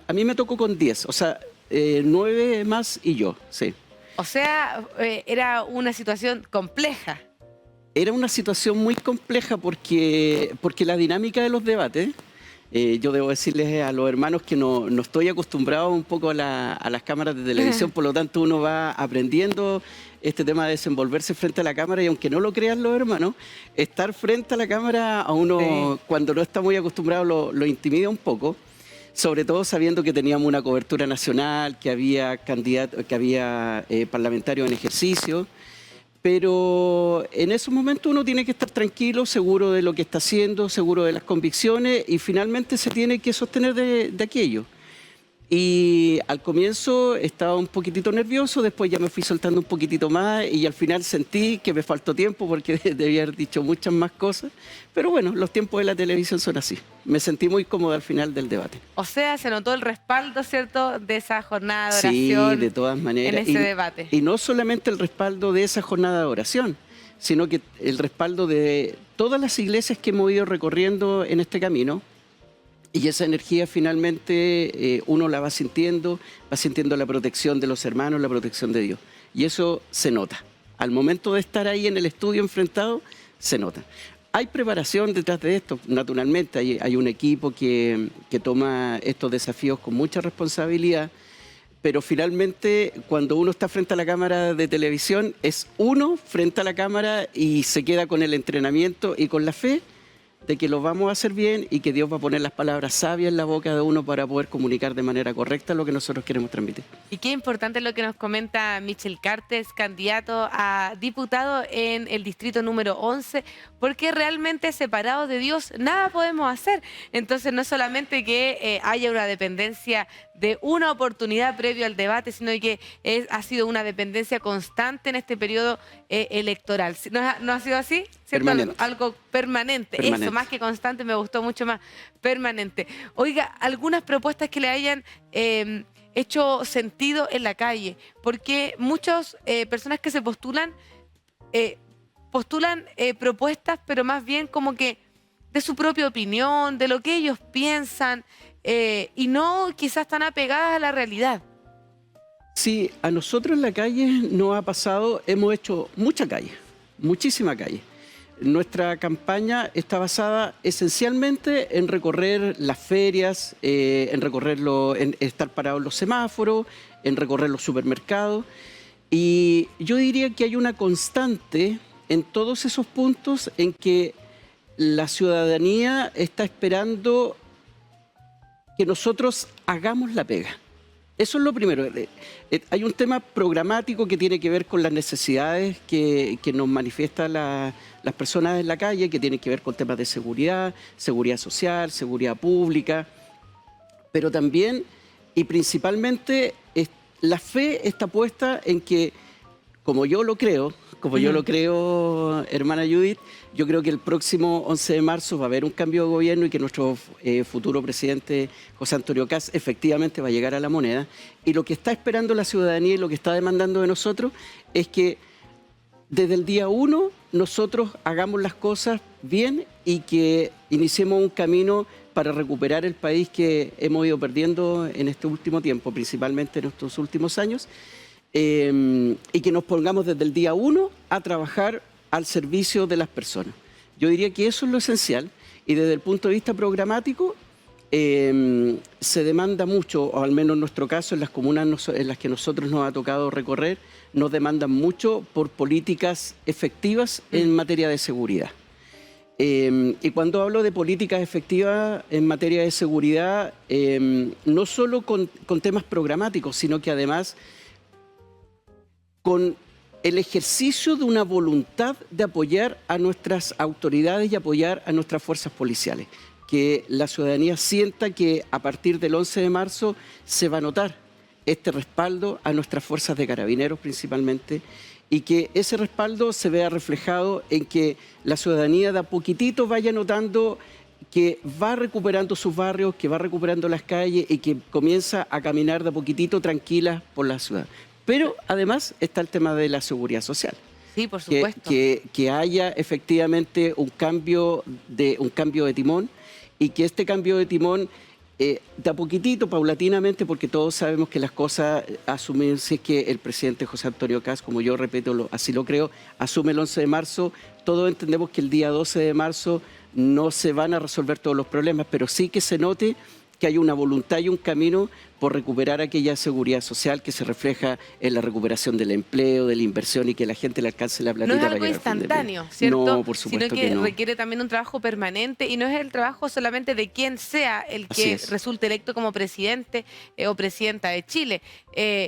Speaker 5: A mí me tocó con 10, o sea, 9 más y yo, sí.
Speaker 1: O sea, era una situación compleja.
Speaker 5: Era una situación muy compleja porque la dinámica de los debates, yo debo decirles a los hermanos que no estoy acostumbrado un poco a las cámaras de televisión, por lo tanto uno va aprendiendo este tema de desenvolverse frente a la cámara y aunque no lo crean los hermanos, estar frente a la cámara a uno cuando no está muy acostumbrado lo intimida un poco, sobre todo sabiendo que teníamos una cobertura nacional, que había parlamentarios en ejercicio. Pero en esos momentos uno tiene que estar tranquilo, seguro de lo que está haciendo, seguro de las convicciones y finalmente se tiene que sostener de aquello. Y al comienzo estaba un poquitito nervioso, después ya me fui soltando un poquitito más y al final sentí que me faltó tiempo porque debía haber dicho muchas más cosas. Pero bueno, los tiempos de la televisión son así. Me sentí muy cómodo al final del debate.
Speaker 1: O sea, se notó el respaldo, ¿cierto?, de esa jornada de oración.
Speaker 5: Sí, de todas maneras.
Speaker 1: En ese debate.
Speaker 5: Y no solamente el respaldo de esa jornada de oración, sino que el respaldo de todas las iglesias que hemos ido recorriendo en este camino. Y esa energía finalmente uno la va sintiendo la protección de los hermanos, la protección de Dios. Y eso se nota. Al momento de estar ahí en el estudio enfrentado, se nota. Hay preparación detrás de esto, naturalmente. Hay un equipo que toma estos desafíos con mucha responsabilidad, pero finalmente cuando uno está frente a la cámara de televisión es uno frente a la cámara y se queda con el entrenamiento y con la fe de que lo vamos a hacer bien y que Dios va a poner las palabras sabias en la boca de uno para poder comunicar de manera correcta lo que nosotros queremos transmitir.
Speaker 1: Y qué importante lo que nos comenta Michel Cartes, candidato a diputado en el distrito número 11, porque realmente separados de Dios nada podemos hacer. Entonces no es solamente que haya una dependencia de una oportunidad previo al debate, sino que ha sido una dependencia constante en este periodo electoral. ¿No ha sido así? ¿Cierto?
Speaker 5: Permanente.
Speaker 1: Algo permanente.
Speaker 5: Permanente.
Speaker 1: Eso, más que constante, me gustó mucho más. Permanente. Oiga, algunas propuestas que le hayan hecho sentido en la calle, porque muchas personas que se postulan propuestas, pero más bien como que de su propia opinión, de lo que ellos piensan, y no quizás tan apegadas a la realidad.
Speaker 5: Sí, a nosotros en la calle nos ha pasado, hemos hecho mucha calle, muchísima calle. Nuestra campaña está basada esencialmente en recorrer las ferias, en estar parados en los semáforos, en recorrer los supermercados. Y yo diría que hay una constante en todos esos puntos en que la ciudadanía está esperando que nosotros hagamos la pega. Eso es lo primero. Hay un tema programático que tiene que ver con las necesidades que nos manifiestan las personas en la calle, que tiene que ver con temas de seguridad, seguridad social, seguridad pública, pero también y principalmente la fe está puesta en que, como yo lo creo, hermana Judith, yo creo que el próximo 11 de marzo va a haber un cambio de gobierno y que nuestro futuro presidente José Antonio Kast efectivamente va a llegar a la moneda. Y lo que está esperando la ciudadanía y lo que está demandando de nosotros es que desde el día 1 nosotros hagamos las cosas bien y que iniciemos un camino para recuperar el país que hemos ido perdiendo en este último tiempo, principalmente en estos últimos años. Y que nos pongamos desde el día 1 a trabajar al servicio de las personas. Yo diría que eso es lo esencial y desde el punto de vista programático se demanda mucho, o al menos en nuestro caso, en las comunas en las que nosotros nos ha tocado recorrer, nos demandan mucho por políticas efectivas en materia de seguridad. Y cuando hablo de políticas efectivas en materia de seguridad, no solo con temas programáticos, sino que además con el ejercicio de una voluntad de apoyar a nuestras autoridades y apoyar a nuestras fuerzas policiales. Que la ciudadanía sienta que a partir del 11 de marzo se va a notar este respaldo a nuestras fuerzas de carabineros principalmente y que ese respaldo se vea reflejado en que la ciudadanía de a poquitito vaya notando que va recuperando sus barrios, que va recuperando las calles y que comienza a caminar de a poquitito tranquila por la ciudad. Pero además está el tema de la seguridad social.
Speaker 1: Sí, por supuesto.
Speaker 5: Que haya efectivamente un cambio de timón y que este cambio de timón de a poquitito, paulatinamente, porque todos sabemos que las cosas asumen, si es que el presidente José Antonio Kast, como yo repito, así lo creo, asume el 11 de marzo, todos entendemos que el día 12 de marzo no se van a resolver todos los problemas, pero sí que se note que hay una voluntad y un camino por recuperar aquella seguridad social que se refleja en la recuperación del empleo, de la inversión y que la gente le alcance la platita.
Speaker 1: No es
Speaker 5: para
Speaker 1: algo
Speaker 5: llegar a fin de mes.
Speaker 1: instantáneo, ¿cierto?
Speaker 5: No, por supuesto
Speaker 1: sino que
Speaker 5: no.
Speaker 1: requiere también un trabajo permanente y no es el trabajo solamente de quien sea el
Speaker 5: Así
Speaker 1: que
Speaker 5: es.
Speaker 1: resulte electo como presidente o presidenta de Chile,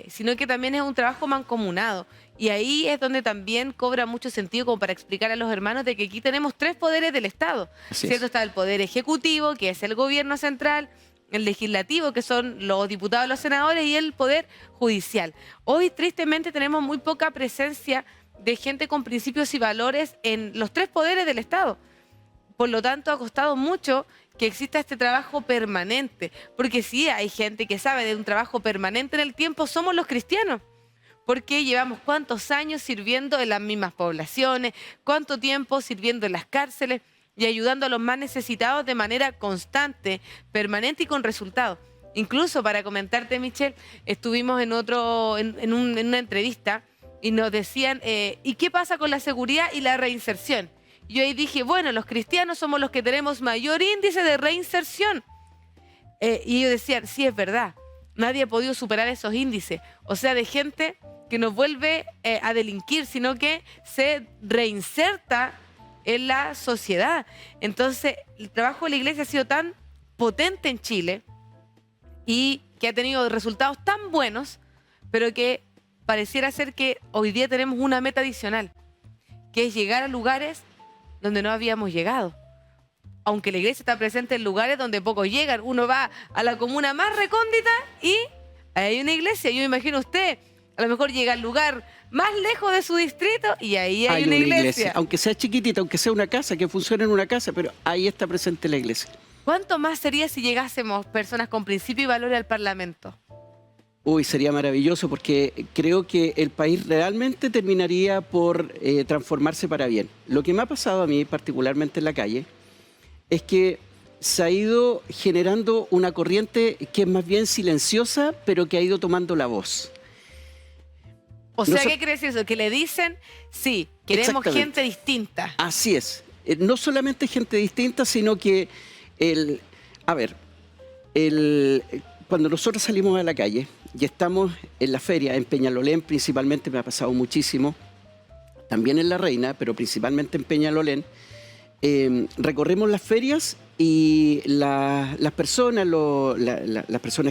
Speaker 1: sino que también es un trabajo mancomunado. Y ahí es donde también cobra mucho sentido como para explicar a los hermanos de que aquí tenemos 3 poderes del Estado.
Speaker 5: Así
Speaker 1: ¿Cierto?
Speaker 5: es.
Speaker 1: Está el poder ejecutivo, que es el gobierno central, el legislativo, que son los diputados, los senadores, y el poder judicial. Hoy, tristemente, tenemos muy poca presencia de gente con principios y valores en los 3 poderes del Estado. Por lo tanto, ha costado mucho que exista este trabajo permanente, porque sí hay gente que sabe de un trabajo permanente en el tiempo, somos los cristianos. Porque llevamos cuántos años sirviendo en las mismas poblaciones, cuánto tiempo sirviendo en las cárceles y ayudando a los más necesitados de manera constante, permanente y con resultados. Incluso, para comentarte, Michelle, estuvimos en una entrevista y nos decían, ¿y qué pasa con la seguridad y la reinserción? Y yo ahí dije, bueno, los cristianos somos los que tenemos mayor índice de reinserción. Y ellos decían, sí, es verdad. nadie ha podido superar esos índices. O sea, de gente que no vuelve a delinquir, sino que se reinserta en la sociedad. Entonces, el trabajo de la iglesia ha sido tan potente en Chile y que ha tenido resultados tan buenos, pero que pareciera ser que hoy día tenemos una meta adicional, que es llegar a lugares donde no habíamos llegado. Aunque la iglesia está presente en lugares donde pocos llegan. Uno va a la comuna más recóndita y ahí hay una iglesia. Yo me imagino usted, a lo mejor llega al lugar más lejos de su distrito y ahí hay una iglesia.
Speaker 5: Aunque sea chiquitita, aunque sea una casa, que funcione en una casa, pero ahí está presente la iglesia.
Speaker 1: ¿Cuánto más sería si llegásemos personas con principio y valores al Parlamento?
Speaker 5: Uy, sería maravilloso porque creo que el país realmente terminaría por transformarse para bien. Lo que me ha pasado a mí, particularmente en la calle, es que se ha ido generando una corriente que es más bien silenciosa, pero que ha ido tomando la voz.
Speaker 1: O sea, ¿qué quiere decir eso? Que le dicen, sí, queremos gente distinta.
Speaker 5: Así es. No solamente gente distinta, sino que cuando nosotros salimos a la calle y estamos en la feria, en Peñalolén principalmente, me ha pasado muchísimo, también en La Reina, pero principalmente en Peñalolén, recorremos las ferias y las personas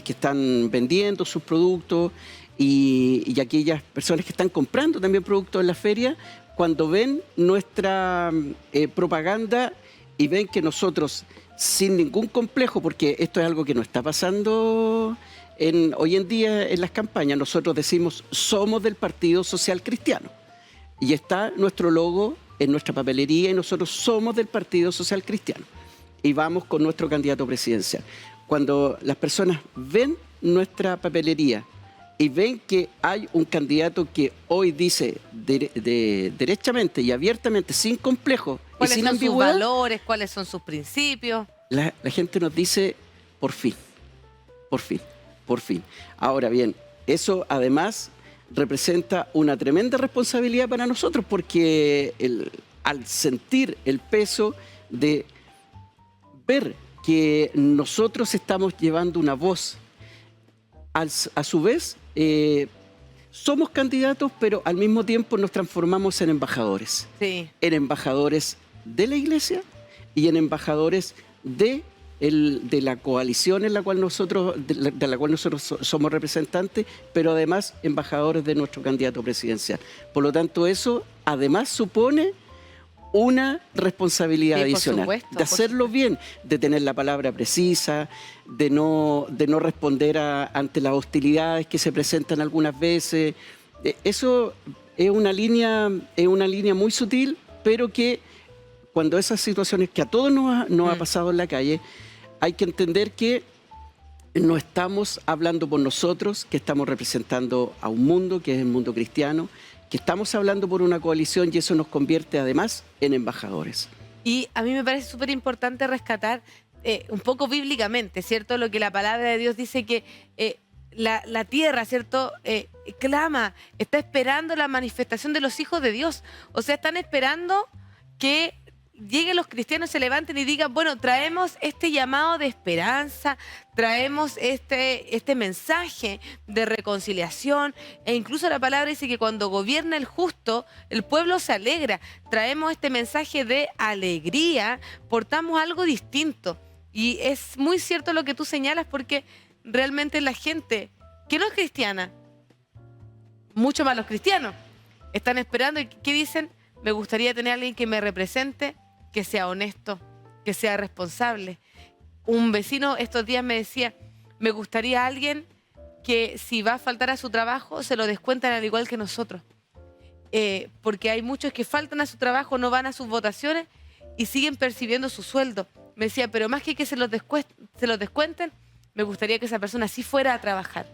Speaker 5: que están vendiendo sus productos y aquellas personas que están comprando también productos en la feria, cuando ven nuestra propaganda y ven que nosotros, sin ningún complejo, porque esto es algo que no está pasando hoy en día en las campañas, nosotros decimos somos del Partido Social Cristiano y está nuestro logo en nuestra papelería y nosotros somos del Partido Social Cristiano y vamos con nuestro candidato presidencial. Cuando las personas ven nuestra papelería y ven que hay un candidato que hoy dice derechamente y abiertamente, sin complejo y sin ambigüedad,
Speaker 1: ¿cuáles son sus valores? ¿Cuáles son sus principios?
Speaker 5: La gente nos dice, por fin, por fin, por fin. Ahora bien, eso además representa una tremenda responsabilidad para nosotros porque al sentir el peso de ver que nosotros estamos llevando una voz, a su vez somos candidatos, pero al mismo tiempo nos transformamos en embajadores.
Speaker 1: Sí.
Speaker 5: En embajadores de la iglesia y en embajadores de la coalición en la cual de la cual nosotros somos representantes, pero además embajadores de nuestro candidato presidencial. Por lo tanto, eso además supone una responsabilidad adicional, de hacerlo bien, de tener la palabra precisa, de no responder ante las hostilidades que se presentan algunas veces. Eso es una línea muy sutil, pero que cuando esas situaciones que a todos nos ha pasado en la calle, hay que entender que no estamos hablando por nosotros, que estamos representando a un mundo, que es el mundo cristiano, que estamos hablando por una coalición y eso nos convierte además en embajadores.
Speaker 1: Y a mí me parece súper importante rescatar un poco bíblicamente, ¿cierto? Lo que la palabra de Dios dice que la tierra, ¿cierto? Clama, está esperando la manifestación de los hijos de Dios. O sea, están esperando que lleguen los cristianos, se levanten y digan, bueno, traemos este llamado de esperanza, traemos este mensaje de reconciliación, e incluso la palabra dice que cuando gobierna el justo, el pueblo se alegra. Traemos este mensaje de alegría, portamos algo distinto. Y es muy cierto lo que tú señalas, porque realmente la gente que no es cristiana, mucho más los cristianos, están esperando y ¿qué dicen? Me gustaría tener a alguien que me represente, que sea honesto, que sea responsable. Un vecino estos días me decía, me gustaría alguien que si va a faltar a su trabajo, se lo descuentan al igual que nosotros. Porque hay muchos que faltan a su trabajo, no van a sus votaciones y siguen percibiendo su sueldo. Me decía, pero más que se los descuenten, me gustaría que esa persona sí fuera a trabajar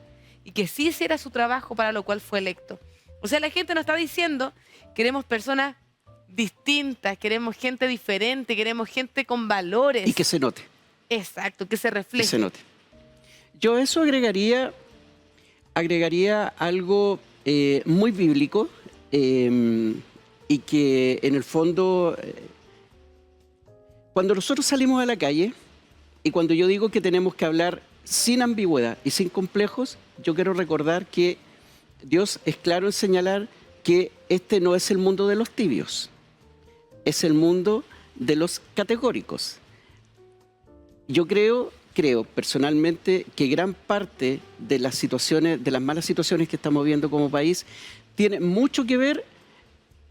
Speaker 1: y que sí hiciera su trabajo para lo cual fue electo. O sea, la gente nos está diciendo, queremos personas distintas, queremos gente diferente, queremos gente con valores.
Speaker 5: Y que se note.
Speaker 1: Exacto, que se refleje.
Speaker 5: Que se note. Yo eso agregaría algo muy bíblico y que en el fondo, cuando nosotros salimos a la calle y cuando yo digo que tenemos que hablar sin ambigüedad y sin complejos, yo quiero recordar que Dios es claro en señalar que este no es el mundo de los tibios, es el mundo de los categóricos. Yo creo personalmente que gran parte de las situaciones, de las malas situaciones que estamos viendo como país, tiene mucho que ver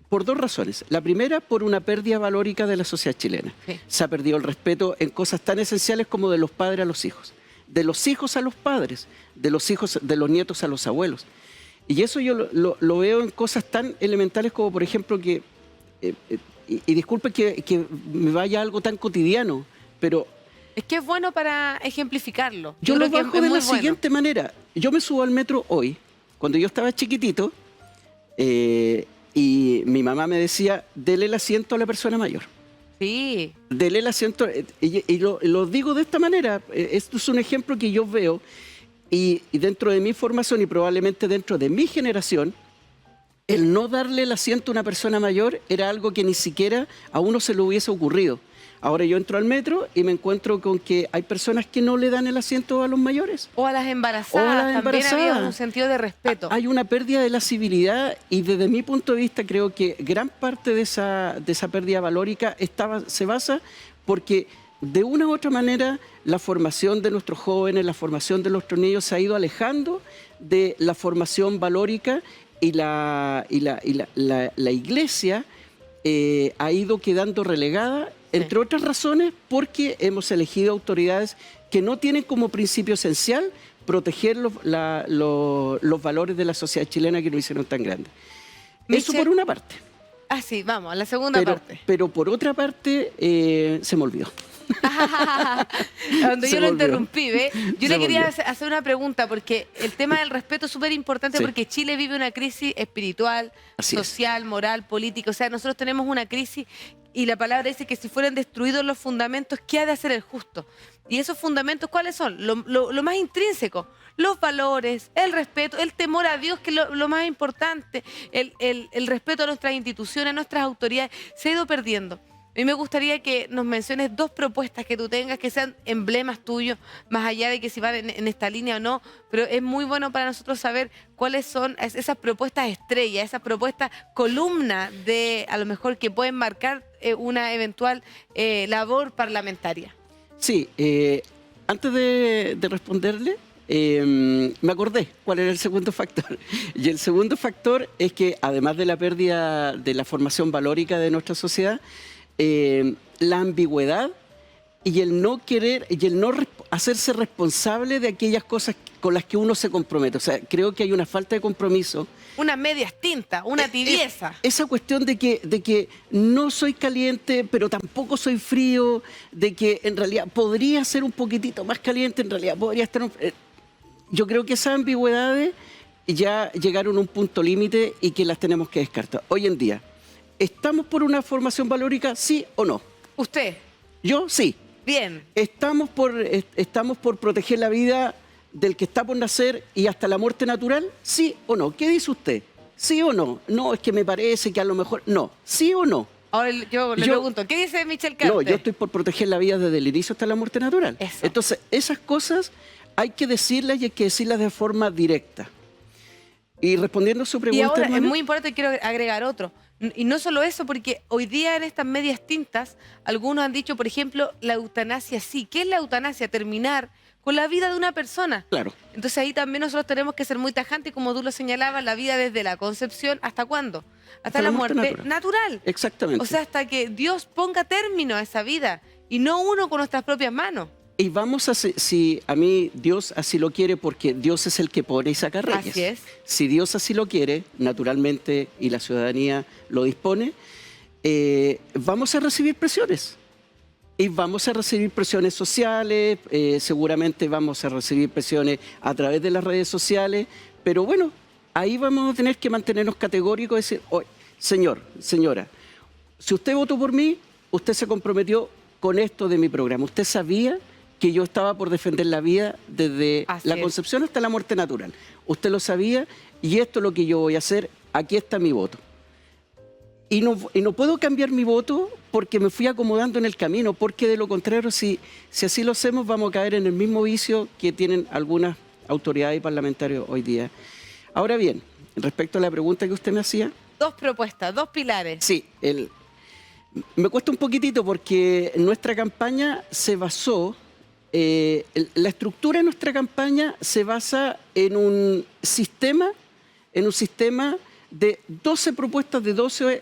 Speaker 5: por dos razones. La primera, por una pérdida valórica de la sociedad chilena.
Speaker 1: Sí.
Speaker 5: Se ha perdido el respeto en cosas tan esenciales como de los padres a los hijos, de los hijos a los padres, de los hijos, de los nietos a los abuelos. Y eso yo lo veo en cosas tan elementales como, por ejemplo, que, y disculpe que me vaya algo tan cotidiano, pero
Speaker 1: Es que es bueno para ejemplificarlo.
Speaker 5: yo lo
Speaker 1: creo que
Speaker 5: bajo
Speaker 1: es
Speaker 5: de
Speaker 1: muy
Speaker 5: la
Speaker 1: bueno.
Speaker 5: siguiente manera. Yo me subo al metro hoy, cuando yo estaba chiquitito, y mi mamá me decía, dele el asiento a la persona mayor.
Speaker 1: Sí.
Speaker 5: Dele el asiento, y lo digo de esta manera. Esto es un ejemplo que yo veo, y dentro de mi formación y probablemente dentro de mi generación, el no darle el asiento a una persona mayor era algo que ni siquiera a uno se le hubiese ocurrido. Ahora yo entro al metro y me encuentro con que hay personas que no le dan el asiento a los mayores.
Speaker 1: O a las embarazadas.
Speaker 5: O a las
Speaker 1: También había
Speaker 5: embarazadas.
Speaker 1: un sentido de respeto.
Speaker 5: Hay una pérdida de la civilidad y desde mi punto de vista creo que gran parte de esa pérdida valórica se basa porque de una u otra manera la formación de nuestros jóvenes, la formación de nuestros niños se ha ido alejando de la formación valórica y la iglesia ha ido quedando relegada, entre otras razones, porque hemos elegido autoridades que no tienen como principio esencial proteger los valores de la sociedad chilena que nos hicieron tan grandes. Eso por una parte.
Speaker 1: Ah, sí, vamos, a la segunda parte.
Speaker 5: Pero por otra parte, se me olvidó.
Speaker 1: Donde
Speaker 5: Se
Speaker 1: yo
Speaker 5: me
Speaker 1: lo
Speaker 5: olvidó.
Speaker 1: interrumpí, ¿ve? Yo
Speaker 5: Se
Speaker 1: le
Speaker 5: me
Speaker 1: quería
Speaker 5: olvidó.
Speaker 1: hacer una pregunta, porque el tema del respeto es súper importante,
Speaker 5: Sí.
Speaker 1: porque Chile vive una crisis espiritual,
Speaker 5: Así es.
Speaker 1: social, moral, política. O sea, nosotros tenemos una crisis y la palabra dice que si fueran destruidos los fundamentos, ¿qué ha de hacer el justo? Y esos fundamentos, ¿cuáles son? Lo más intrínseco, los valores, el respeto, el temor a Dios, que es lo más importante, el respeto a nuestras instituciones, a nuestras autoridades, se ha ido perdiendo. A mí me gustaría que nos menciones dos propuestas que tú tengas, que sean emblemas tuyos, más allá de que si van en esta línea o no, pero es muy bueno para nosotros saber cuáles son esas propuestas estrella, esas propuestas columna de, a lo mejor, que pueden marcar una eventual labor parlamentaria.
Speaker 5: Sí, antes de responderle, me acordé cuál era el segundo factor. Y el segundo factor es que, además de la pérdida de la formación valórica de nuestra sociedad, la ambigüedad y el no querer y el no hacerse responsable de aquellas cosas con las que uno se compromete. O sea, creo que hay una falta de compromiso.
Speaker 1: Una medias tinta, una tibieza.
Speaker 5: Esa cuestión de que no soy caliente, pero tampoco soy frío, de que en realidad podría ser un poquitito más caliente, en realidad podría estar... Yo creo que esas ambigüedades ya llegaron a un punto límite y que las tenemos que descartar. Hoy en día, ¿estamos por una formación valórica, sí o no?
Speaker 1: ¿Usted?
Speaker 5: Yo, sí.
Speaker 1: Bien.
Speaker 5: ¿Estamos por proteger la vida del que está por nacer y hasta la muerte natural? ¿Sí o no? ¿Qué dice usted? ¿Sí o no? No, es que me parece que a lo mejor... No. ¿Sí o no?
Speaker 1: Ahora yo le pregunto, ¿qué dice Michel Carter?
Speaker 5: No, yo estoy por proteger la vida desde el inicio hasta la muerte natural.
Speaker 1: Eso.
Speaker 5: Entonces, esas cosas hay que decirlas y hay que decirlas de forma directa. Y respondiendo a su pregunta,
Speaker 1: Y ahora
Speaker 5: hermana,
Speaker 1: es muy importante, quiero agregar otro. Y no solo eso, porque hoy día en estas medias tintas, algunos han dicho, por ejemplo, la eutanasia sí. ¿Qué es la eutanasia? Terminar con la vida de una persona.
Speaker 5: Claro.
Speaker 1: Entonces ahí también nosotros tenemos que ser muy tajantes, como tú lo señalabas, la vida desde la concepción, ¿hasta cuándo? Hasta la muerte natural.
Speaker 5: Exactamente.
Speaker 1: O sea, hasta que Dios ponga término a esa vida y no uno con nuestras propias manos.
Speaker 5: Y vamos a, si a mí Dios así lo quiere, porque Dios es el que pone y saca reyes.
Speaker 1: Así es.
Speaker 5: Si Dios así lo quiere, naturalmente, y la ciudadanía lo dispone, vamos a recibir presiones. Y vamos a recibir presiones sociales, seguramente vamos a recibir presiones a través de las redes sociales, pero bueno, ahí vamos a tener que mantenernos categóricos y decir, oye, señor, señora, si usted votó por mí, usted se comprometió con esto de mi programa. Usted sabía que yo estaba por defender la vida desde la concepción hasta la muerte natural. Usted lo sabía y esto es lo que yo voy a hacer, aquí está mi voto. y no puedo cambiar mi voto porque me fui acomodando en el camino, porque de lo contrario, si así lo hacemos, vamos a caer en el mismo vicio que tienen algunas autoridades y parlamentarios hoy día. Ahora bien, respecto a la pregunta que usted me hacía.
Speaker 1: 2 propuestas, 2 pilares.
Speaker 5: Sí, me cuesta un poquitito porque nuestra campaña se basó, la estructura de nuestra campaña se basa en un sistema de 12 propuestas, de 12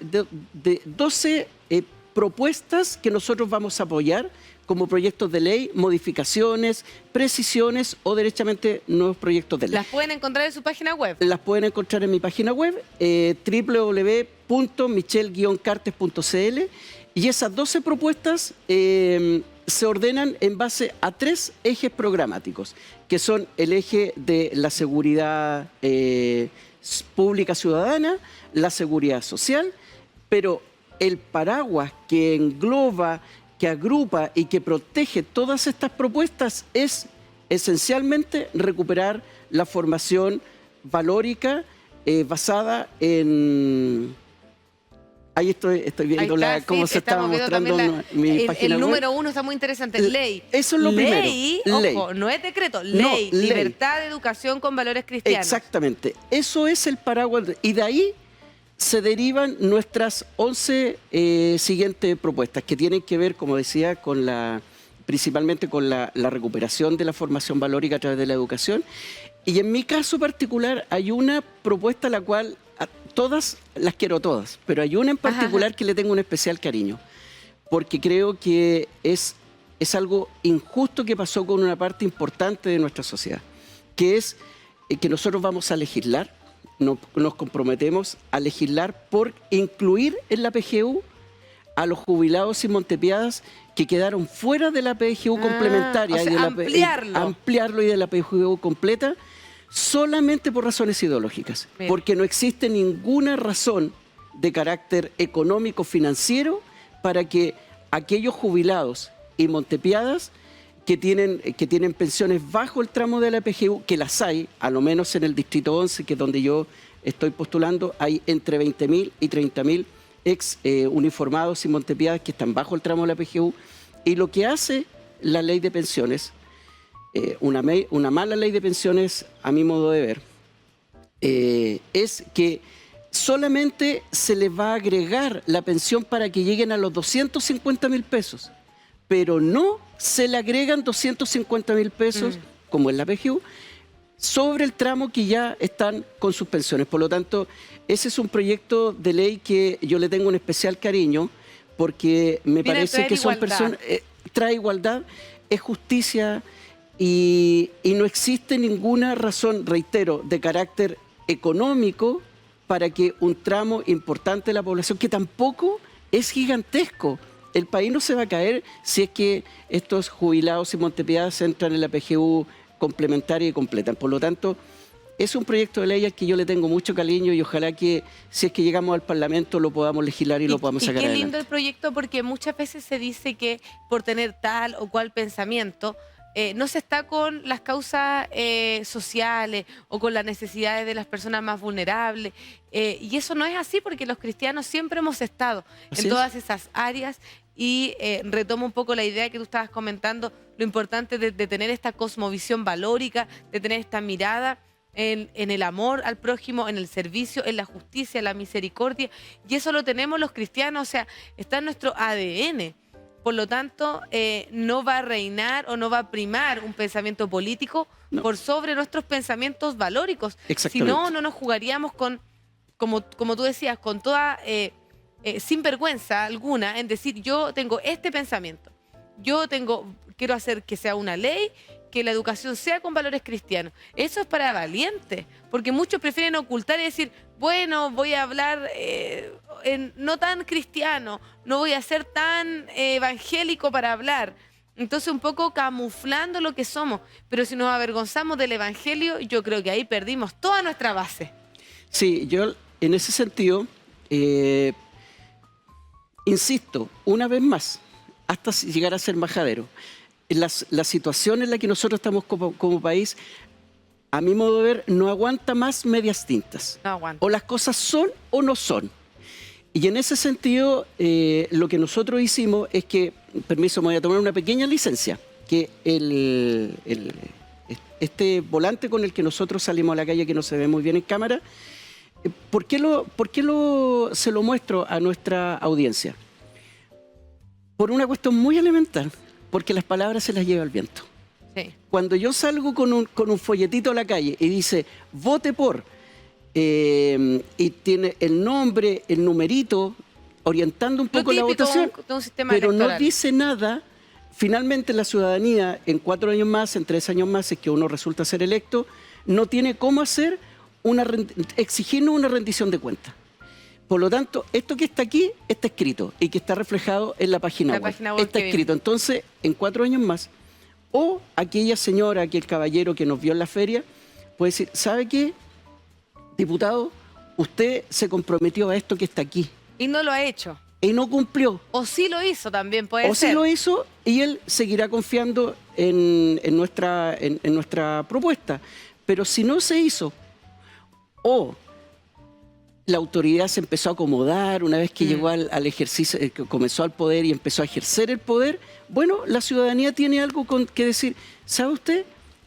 Speaker 5: propuestas que nosotros vamos a apoyar como proyectos de ley, modificaciones, precisiones o derechamente nuevos proyectos de ley.
Speaker 1: ¿Las pueden encontrar en su página web?
Speaker 5: Las pueden encontrar en mi página web, www.michel-cartes.cl, y esas 12 propuestas se ordenan en base a 3 ejes programáticos, que son el eje de la seguridad pública ciudadana, la seguridad social, pero el paraguas que engloba, que agrupa y que protege todas estas propuestas es esencialmente recuperar la formación valórica basada en... Ahí estoy viendo cómo se está mostrando mi página
Speaker 1: el
Speaker 5: web.
Speaker 1: número 1 está muy interesante, ley.
Speaker 5: Eso es lo primero.
Speaker 1: Ley,
Speaker 5: Ley.
Speaker 1: ojo, no es decreto, ley,
Speaker 5: ley.
Speaker 1: libertad de educación con valores cristianos.
Speaker 5: Exactamente, eso es el paraguas, y de ahí se derivan nuestras 11 siguientes propuestas, que tienen que ver, como decía, principalmente con la recuperación de la formación valórica a través de la educación. Y en mi caso particular hay una propuesta a la cual todas las quiero todas, pero hay una en particular que le tengo un especial cariño, porque creo que es algo injusto que pasó con una parte importante de nuestra sociedad, que es que nosotros vamos a legislar, nos comprometemos a legislar por incluir en la PGU a los jubilados y montepiadas que quedaron fuera de la PGU complementaria,
Speaker 1: o sea,
Speaker 5: y de
Speaker 1: ampliarlo
Speaker 5: y de la PGU completa, solamente por razones ideológicas.
Speaker 1: Bien.
Speaker 5: Porque no existe ninguna razón de carácter económico financiero para que aquellos jubilados y montepiadas que tienen pensiones bajo el tramo de la PGU, que las hay, a lo menos en el Distrito 11, que es donde yo estoy postulando, hay entre 20.000 y 30.000 uniformados y montepiadas que están bajo el tramo de la PGU. Y lo que hace la ley de pensiones, una mala ley de pensiones, a mi modo de ver, es que solamente se les va a agregar la pensión para que lleguen a los 250.000 pesos, pero no se le agregan 250.000 pesos, como en la PGU, sobre el tramo que ya están con sus pensiones. Por lo tanto, ese es un proyecto de ley que yo le tengo un especial cariño, porque me parece que son personas... trae igualdad, es justicia, y no existe ninguna razón, reitero, de carácter económico para que un tramo importante de la población, que tampoco es gigantesco, el país no se va a caer si es que estos jubilados y montepiadas entran en la PGU complementaria y completan. Por lo tanto, es un proyecto de ley al que yo le tengo mucho cariño, y ojalá que si es que llegamos al Parlamento lo podamos legislar y lo podamos sacar adelante.
Speaker 1: Qué lindo el proyecto, porque muchas veces se dice que por tener tal o cual pensamiento no se está con las causas sociales o con las necesidades de las personas más vulnerables. Y eso no es así, porque los cristianos siempre hemos estado en todas esas áreas. Y retomo un poco la idea que tú estabas comentando, lo importante de tener esta cosmovisión valórica, de tener esta mirada en el amor al prójimo, en el servicio, en la justicia, en la misericordia. Y eso lo tenemos los cristianos, o sea, está en nuestro ADN. Por lo tanto, no va a reinar o no va a primar un pensamiento político por sobre nuestros pensamientos valóricos. Si no, no nos jugaríamos con, como tú decías, con toda sin vergüenza alguna en decir: yo tengo este pensamiento, quiero hacer que sea una ley, que la educación sea con valores cristianos. Eso es para valientes, porque muchos prefieren ocultar y decir: bueno, voy a hablar no tan cristiano, no voy a ser tan evangélico para hablar. Entonces, un poco camuflando lo que somos. Pero si nos avergonzamos del evangelio, yo creo que ahí perdimos toda nuestra base.
Speaker 5: Sí, yo en ese sentido, insisto, una vez más, hasta llegar a ser majadero, la situación en la que nosotros estamos como país, a mi modo de ver, no aguanta más medias tintas.
Speaker 1: No aguanta.
Speaker 5: O las cosas son o no son. Y en ese sentido, lo que nosotros hicimos es que, permiso, me voy a tomar una pequeña licencia, que este volante con el que nosotros salimos a la calle, que no se ve muy bien en cámara, ¿por qué se lo muestro a nuestra audiencia? Por una cuestión muy elemental, porque las palabras se las lleva el viento.
Speaker 1: Sí.
Speaker 5: Cuando yo salgo con un folletito a la calle y dice, vote por, y tiene el nombre, el numerito, orientando un poco la votación,
Speaker 1: de un sistema
Speaker 5: pero
Speaker 1: electoral.
Speaker 5: no dice nada, finalmente la ciudadanía en 4 años más, en 3 años más, si es que uno resulta ser electo, no tiene cómo hacer exigirnos una rendición de cuentas. Por lo tanto, esto que está aquí está escrito y que está reflejado en la página web. Está escrito. Entonces, en 4 años más, o aquella señora, aquel caballero que nos vio en la feria, puede decir, ¿sabe qué, diputado? Usted se comprometió a esto que está aquí.
Speaker 1: Y no lo ha hecho.
Speaker 5: Y no cumplió.
Speaker 1: O sí lo hizo también, puede ser.
Speaker 5: O sí lo hizo y él seguirá confiando en nuestra propuesta. Pero si no se hizo, o la autoridad se empezó a acomodar una vez que llegó al ejercicio, que comenzó al poder y empezó a ejercer el poder, bueno, la ciudadanía tiene algo que decir. ¿Sabe usted?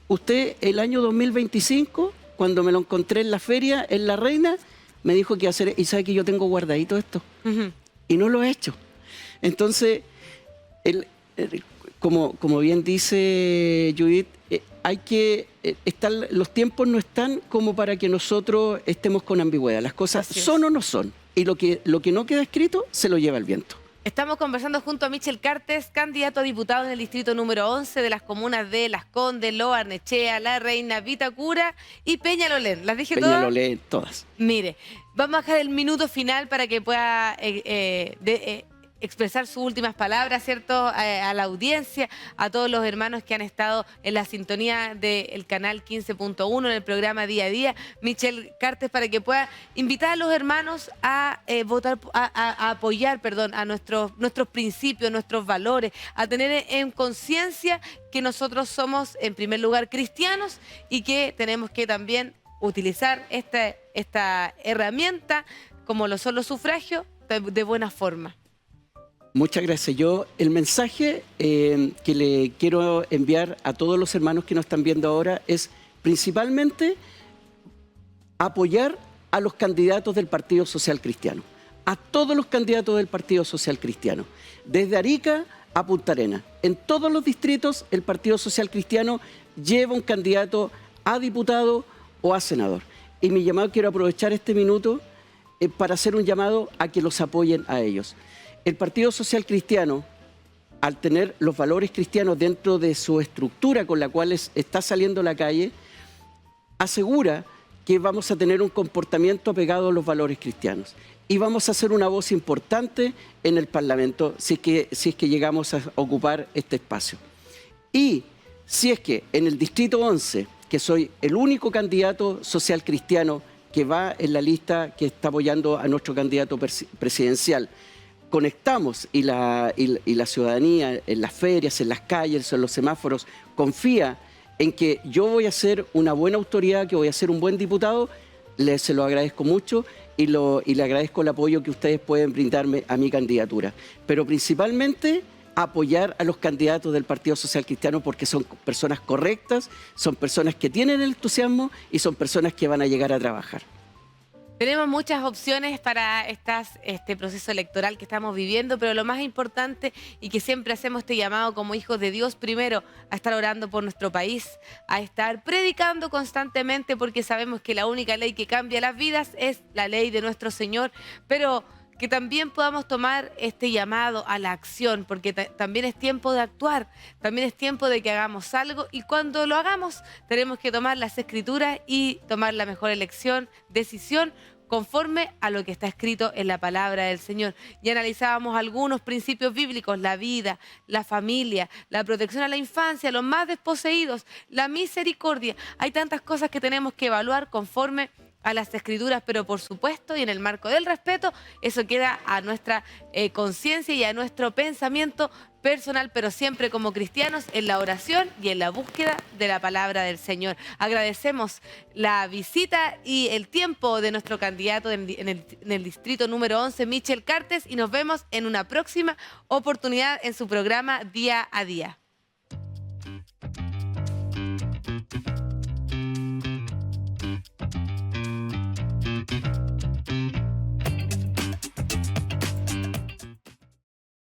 Speaker 5: Usted el año 2025, cuando me lo encontré en la feria, en La Reina, me dijo que iba a hacer, y sabe que yo tengo guardadito esto. Y no lo ha hecho. Entonces, como bien dice Judith, los tiempos no están como para que nosotros estemos con ambigüedad. Las cosas son o no son. Y lo que no queda escrito se lo lleva el viento.
Speaker 1: Estamos conversando junto a Michel Cartes, candidato a diputado en el distrito número 11 de las comunas de Las Condes, Lo Barnechea, La Reina, Vitacura y Peñalolén. ¿Las dije todas?
Speaker 5: Peñalolén, todas.
Speaker 1: Mire, vamos a dejar el minuto final para que pueda expresar sus últimas palabras, ¿cierto? A la audiencia, a todos los hermanos que han estado en la sintonía del canal 15.1 en el programa Día a Día. Michel Cartes, para que pueda invitar a los hermanos a votar, a apoyar, a nuestros principios, nuestros valores, a tener en conciencia que nosotros somos, en primer lugar, cristianos y que tenemos que también utilizar esta herramienta, como lo son los sufragios, de buena forma.
Speaker 5: Muchas gracias. El mensaje que le quiero enviar a todos los hermanos que nos están viendo ahora es principalmente apoyar a los candidatos del Partido Social Cristiano, a todos los candidatos del Partido Social Cristiano, desde Arica a Punta Arenas. En todos los distritos el Partido Social Cristiano lleva un candidato a diputado o a senador. Y mi llamado, quiero aprovechar este minuto para hacer un llamado a que los apoyen a ellos. El Partido Social Cristiano, al tener los valores cristianos dentro de su estructura con la cual está saliendo a la calle, asegura que vamos a tener un comportamiento apegado a los valores cristianos. Y vamos a hacer una voz importante en el Parlamento si es que llegamos a ocupar este espacio. Y si es que en el Distrito 11, que soy el único candidato social cristiano que va en la lista que está apoyando a nuestro candidato presidencial, conectamos y la ciudadanía en las ferias, en las calles, en los semáforos, confía en que yo voy a ser una buena autoridad, que voy a ser un buen diputado, se lo agradezco mucho y le agradezco el apoyo que ustedes pueden brindarme a mi candidatura. Pero principalmente apoyar a los candidatos del Partido Social Cristiano porque son personas correctas, son personas que tienen el entusiasmo y son personas que van a llegar a trabajar.
Speaker 1: Tenemos muchas opciones para este proceso electoral que estamos viviendo, pero lo más importante y que siempre hacemos este llamado como hijos de Dios, primero, a estar orando por nuestro país, a estar predicando constantemente porque sabemos que la única ley que cambia las vidas es la ley de nuestro Señor, pero que también podamos tomar este llamado a la acción, porque también es tiempo de actuar, también es tiempo de que hagamos algo y cuando lo hagamos tenemos que tomar las Escrituras y tomar la mejor decisión conforme a lo que está escrito en la palabra del Señor. Y analizábamos algunos principios bíblicos: la vida, la familia, la protección a la infancia, los más desposeídos, la misericordia. Hay tantas cosas que tenemos que evaluar conforme a las Escrituras, pero por supuesto, y en el marco del respeto, eso queda a nuestra conciencia y a nuestro pensamiento personal, pero siempre como cristianos en la oración y en la búsqueda de la palabra del Señor. Agradecemos la visita y el tiempo de nuestro candidato en el distrito número 11, Michel Cartes, y nos vemos en una próxima oportunidad en su programa Día a Día.